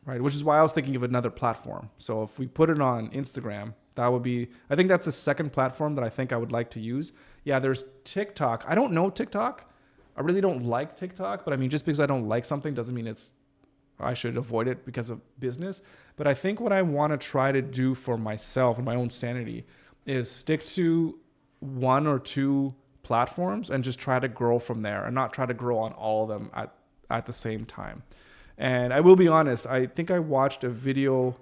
right, which is why I was thinking of another platform. So if we put it on Instagram, that would be, I think that's the second platform that I think I would like to use. Yeah, there's TikTok. I don't know TikTok. I really don't like TikTok, but I mean, just because I don't like something doesn't mean I should avoid it because of business. But I think what I want to try to do for myself and my own sanity is stick to 1 or 2 platforms and just try to grow from there and not try to grow on all of them at the same time. And I will be honest, I think I watched a video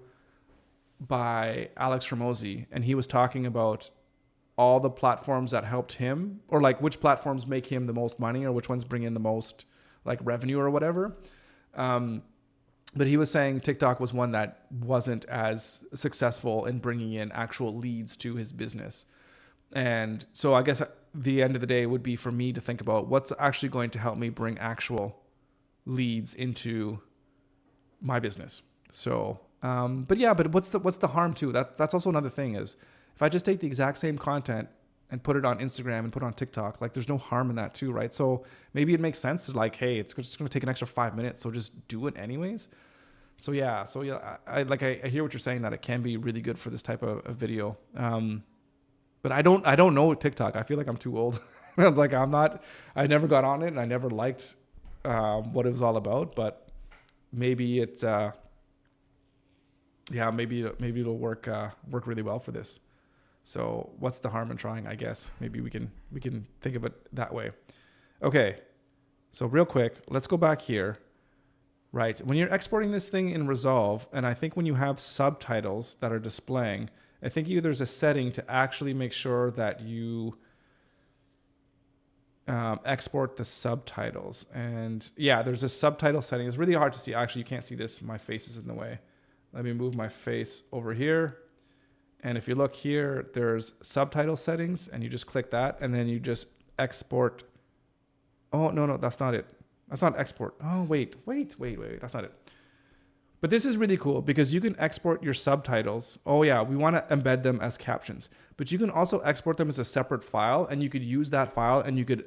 by Alex Ramosi, and he was talking about all the platforms that helped him, or like which platforms make him the most money or which ones bring in the most like revenue or whatever. But he was saying TikTok was one that wasn't as successful in bringing in actual leads to his business. And so I guess the end of the day would be for me to think about what's actually going to help me bring actual leads into my business. So, but what's the harm too? That's also another thing is if I just take the exact same content and put it on Instagram and put it on TikTok, like there's no harm in that too, right? So maybe it makes sense to like, hey, it's just going to take an extra 5 minutes, so just do it anyways. So yeah, I hear what you're saying, that it can be really good for this type of video. But I don't know TikTok. I feel like I'm too old. Like I never got on it and I never liked what it was all about, but maybe it's maybe it'll work really well for this. So what's the harm in trying, I guess? Maybe we can think of it that way. Okay. So real quick, let's go back here. Right. When you're exporting this thing in Resolve, and I think when you have subtitles that are displaying, I think there's a setting to actually make sure that you export the subtitles. And yeah, there's a subtitle setting. It's really hard to see. Actually, you can't see this. My face is in the way. Let me move my face over here. And if you look here, there's subtitle settings, and you just click that, and then you just export. Oh, no, that's not it. That's not export. Oh, wait. That's not it. But this is really cool because you can export your subtitles. Oh yeah, we want to embed them as captions, but you can also export them as a separate file, and you could use that file and you could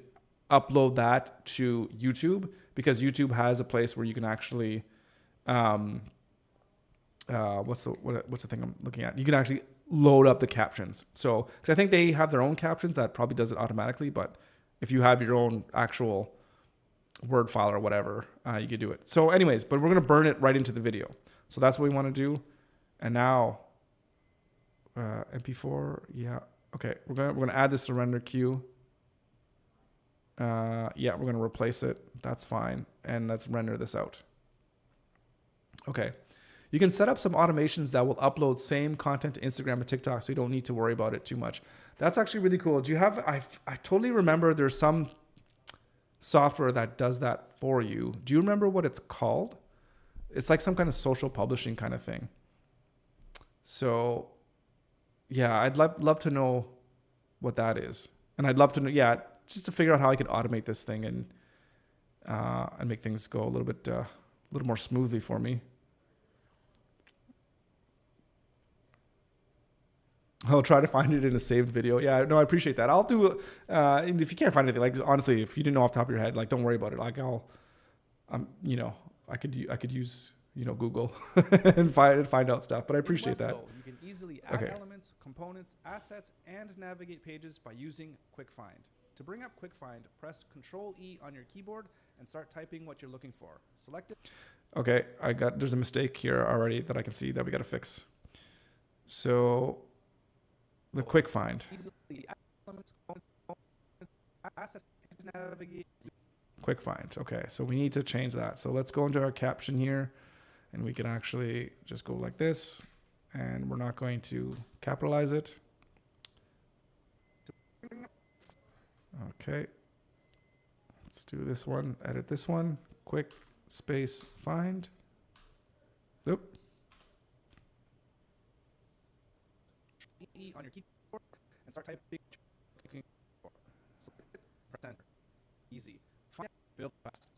upload that to YouTube, because YouTube has a place where you can actually, what's the thing I'm looking at? You can actually load up the captions. So, because I think they have their own captions that probably does it automatically, but if you have your own actual Word file or whatever, you could do it. So anyways, but we're going to burn it right into the video. So that's what we want to do. And now MP4. Yeah. Okay. We're going to add this to render queue. Yeah, we're going to replace it. That's fine. And let's render this out. Okay. You can set up some automations that will upload same content to Instagram and TikTok, so you don't need to worry about it too much. That's actually really cool. Do you have, I totally remember there's some software that does that for you. Do you remember what it's called? It's like some kind of social publishing kind of thing. So yeah, I'd love to know what that is. And I'd love to know, yeah, just to figure out how I could automate this thing and make things go a little more smoothly for me. I'll try to find it in a saved video. Yeah, no, I appreciate that. I'll do, and if you can't find anything, like honestly, if you didn't know off the top of your head, like don't worry about it. Like I could use, Google and find out stuff, but I appreciate that.
You can easily add
Okay.
elements, components, assets, and navigate pages by using Quick Find. To bring up Quick Find, press Control E on your keyboard and start typing what you're looking for. Select it.
Okay, there's a mistake here already that I can see that we got to fix. So the Quick Find.
Easily add elements, components, assets, and navigate.
Quick Find. Okay, so we need to change that. So let's go into our caption here, and we can actually just go like this, and we're not going to capitalize it. Okay. Let's do this one. Edit this one. Quick space find. Oop.
E on your keyboard and start typing. Select it, press enter. Easy. Find, build fast.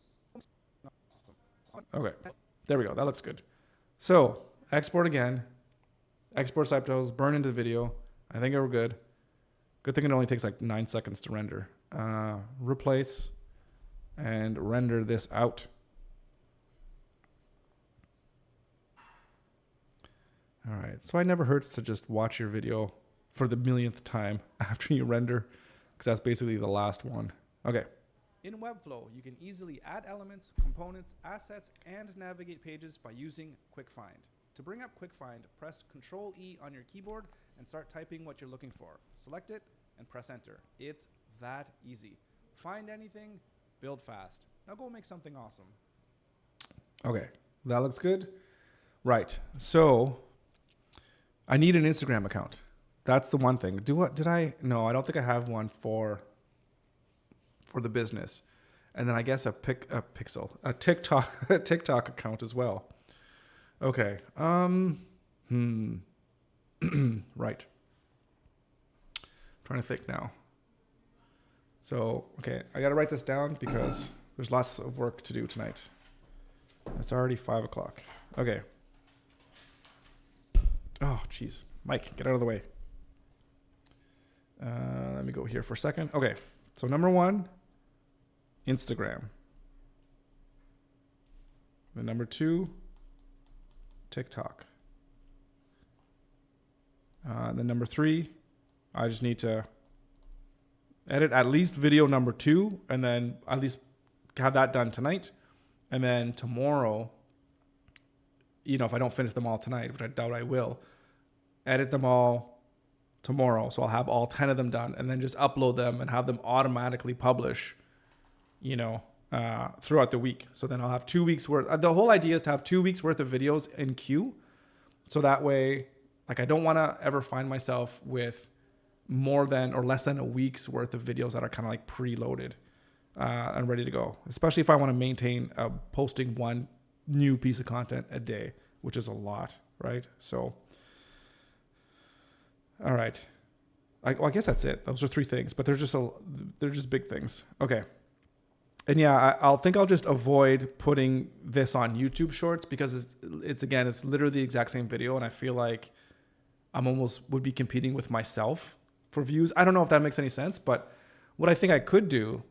Okay. There we go. That looks good. So export again. Export subtitles. Burn into the video. I think we're good. Good thing it only takes like 9 seconds to render. Replace and render this out. All right. So it never hurts to just watch your video for the millionth time after you render, because that's basically the last one. Okay.
In Webflow, you can easily add elements, components, assets, and navigate pages by using Quick Find. To bring up Quick Find, press Control E on your keyboard and start typing what you're looking for. Select it and press enter. It's that easy. Find anything, build fast. Now go make something awesome.
Okay. That looks good. Right. So I need an Instagram account. That's the one thing. No, I don't think I have one for the business. And then I guess a TikTok account as well. Okay. Right. Trying to think now. So, okay, I got to write this down because there's lots of work to do tonight. It's already 5 o'clock. Okay. Oh, jeez. Mike, get out of the way. Let me go here for a second. Okay. So number 1, Instagram. Then number 2, TikTok. Then number 3, I just need to edit at least video number 2, and then at least have that done tonight. And then tomorrow, if I don't finish them all tonight, which I doubt I will, edit them all tomorrow. So I'll have all 10 of them done, and then just upload them and have them automatically publish, throughout the week. So then I'll have 2 weeks worth. The whole idea is to have 2 weeks worth of videos in queue. So that way, like, I don't want to ever find myself with more than or less than a week's worth of videos that are kind of like preloaded and ready to go, especially if I want to maintain posting one new piece of content a day, which is a lot, right? So, all right. I guess that's it. Those are 3 things, but they're just big things. Okay. And yeah, I'll just avoid putting this on YouTube Shorts because it's literally the exact same video, and I feel like I'm would be competing with myself for views. I don't know if that makes any sense, but what I think I could do,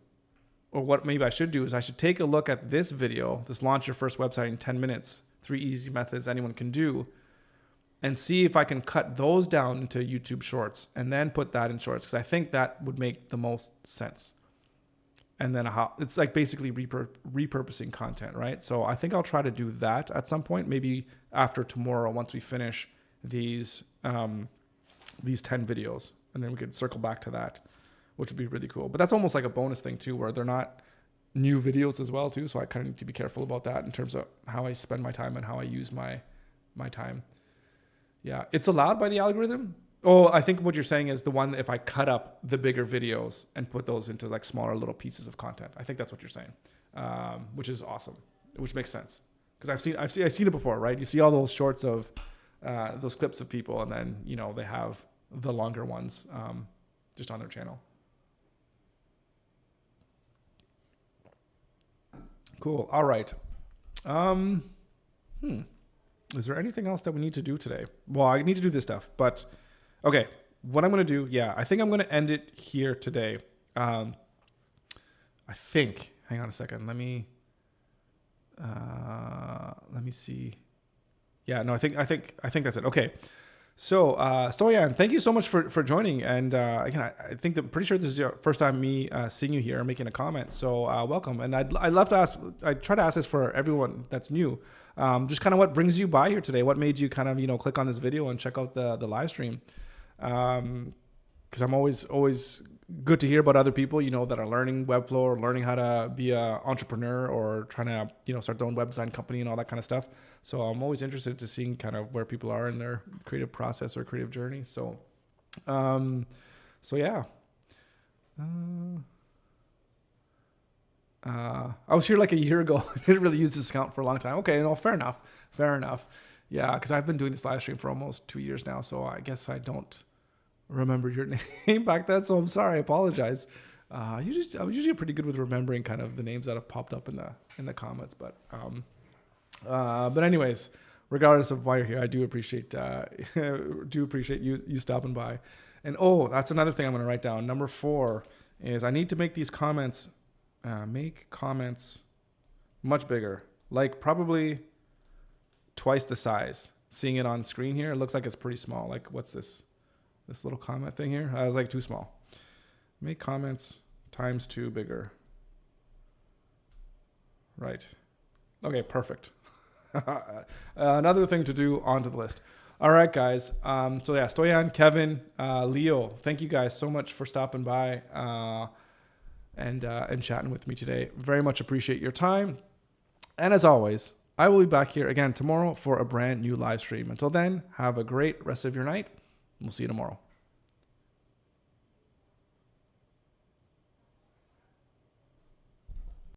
or what maybe I should do, is I should take a look at this video, this launch your first website in 10 minutes, 3 easy methods anyone can do, and see if I can cut those down into YouTube Shorts and then put that in Shorts, because I think that would make the most sense. And then it's like basically repurposing content, right? So I think I'll try to do that at some point, maybe after tomorrow, once we finish these 10 videos, and then we could circle back to that, which would be really cool. But that's almost like a bonus thing too, where they're not new videos as well too. So I kind of need to be careful about that in terms of how I spend my time and how I use my time. Yeah, it's allowed by the algorithm, Oh, I think what you're saying is the one that if I cut up the bigger videos and put those into like smaller little pieces of content. I think that's what you're saying, which is awesome, which makes sense because I've seen it before, right? You see all those shorts of those clips of people, and then they have the longer ones just on their channel. Cool. All right. Is there anything else that we need to do today? Well, I need to do this stuff, but okay. What I'm going to do, I think I'm going to end it here today. I think, hang on a second. Let me see. Yeah, no, I think that's it. Okay. So, Stoyan, thank you so much for joining. And again, I think that pretty sure this is your first time me seeing you here, making a comment. So welcome. And I'd love to ask. I try to ask this for everyone that's new. Just kind of what brings you by here today. What made you kind of click on this video and check out the live stream? Because I'm always good to hear about other people that are learning Webflow or learning how to be an entrepreneur or trying to start their own web design company and all that kind of stuff. So I'm always interested to seeing kind of where people are in their creative process or creative journey. So yeah. I was here like a year ago. I didn't really use this account for a long time. Okay, no, fair enough. Yeah, because I've been doing this live stream for almost 2 years now, so I guess I don't remember your name back then. So I'm sorry. I apologize. I was usually pretty good with remembering kind of the names that have popped up in the comments. But anyways, regardless of why you're here, I do appreciate you stopping by. And that's another thing I'm going to write down. Number 4 is I need to make these comments. Make comments much bigger, like probably twice the size. Seeing it on screen here, it looks like it's pretty small. Like, what's this little comment thing here? I was like too small. Make comments ×2 bigger. Right. Okay, perfect. Another thing to do onto the list. All right, guys. So yeah, Stoyan, Kevin, Leo, thank you guys so much for stopping by and chatting with me today. Very much appreciate your time. And as always, I will be back here again tomorrow for a brand new live stream. Until then, have a great rest of your night. We'll see you tomorrow.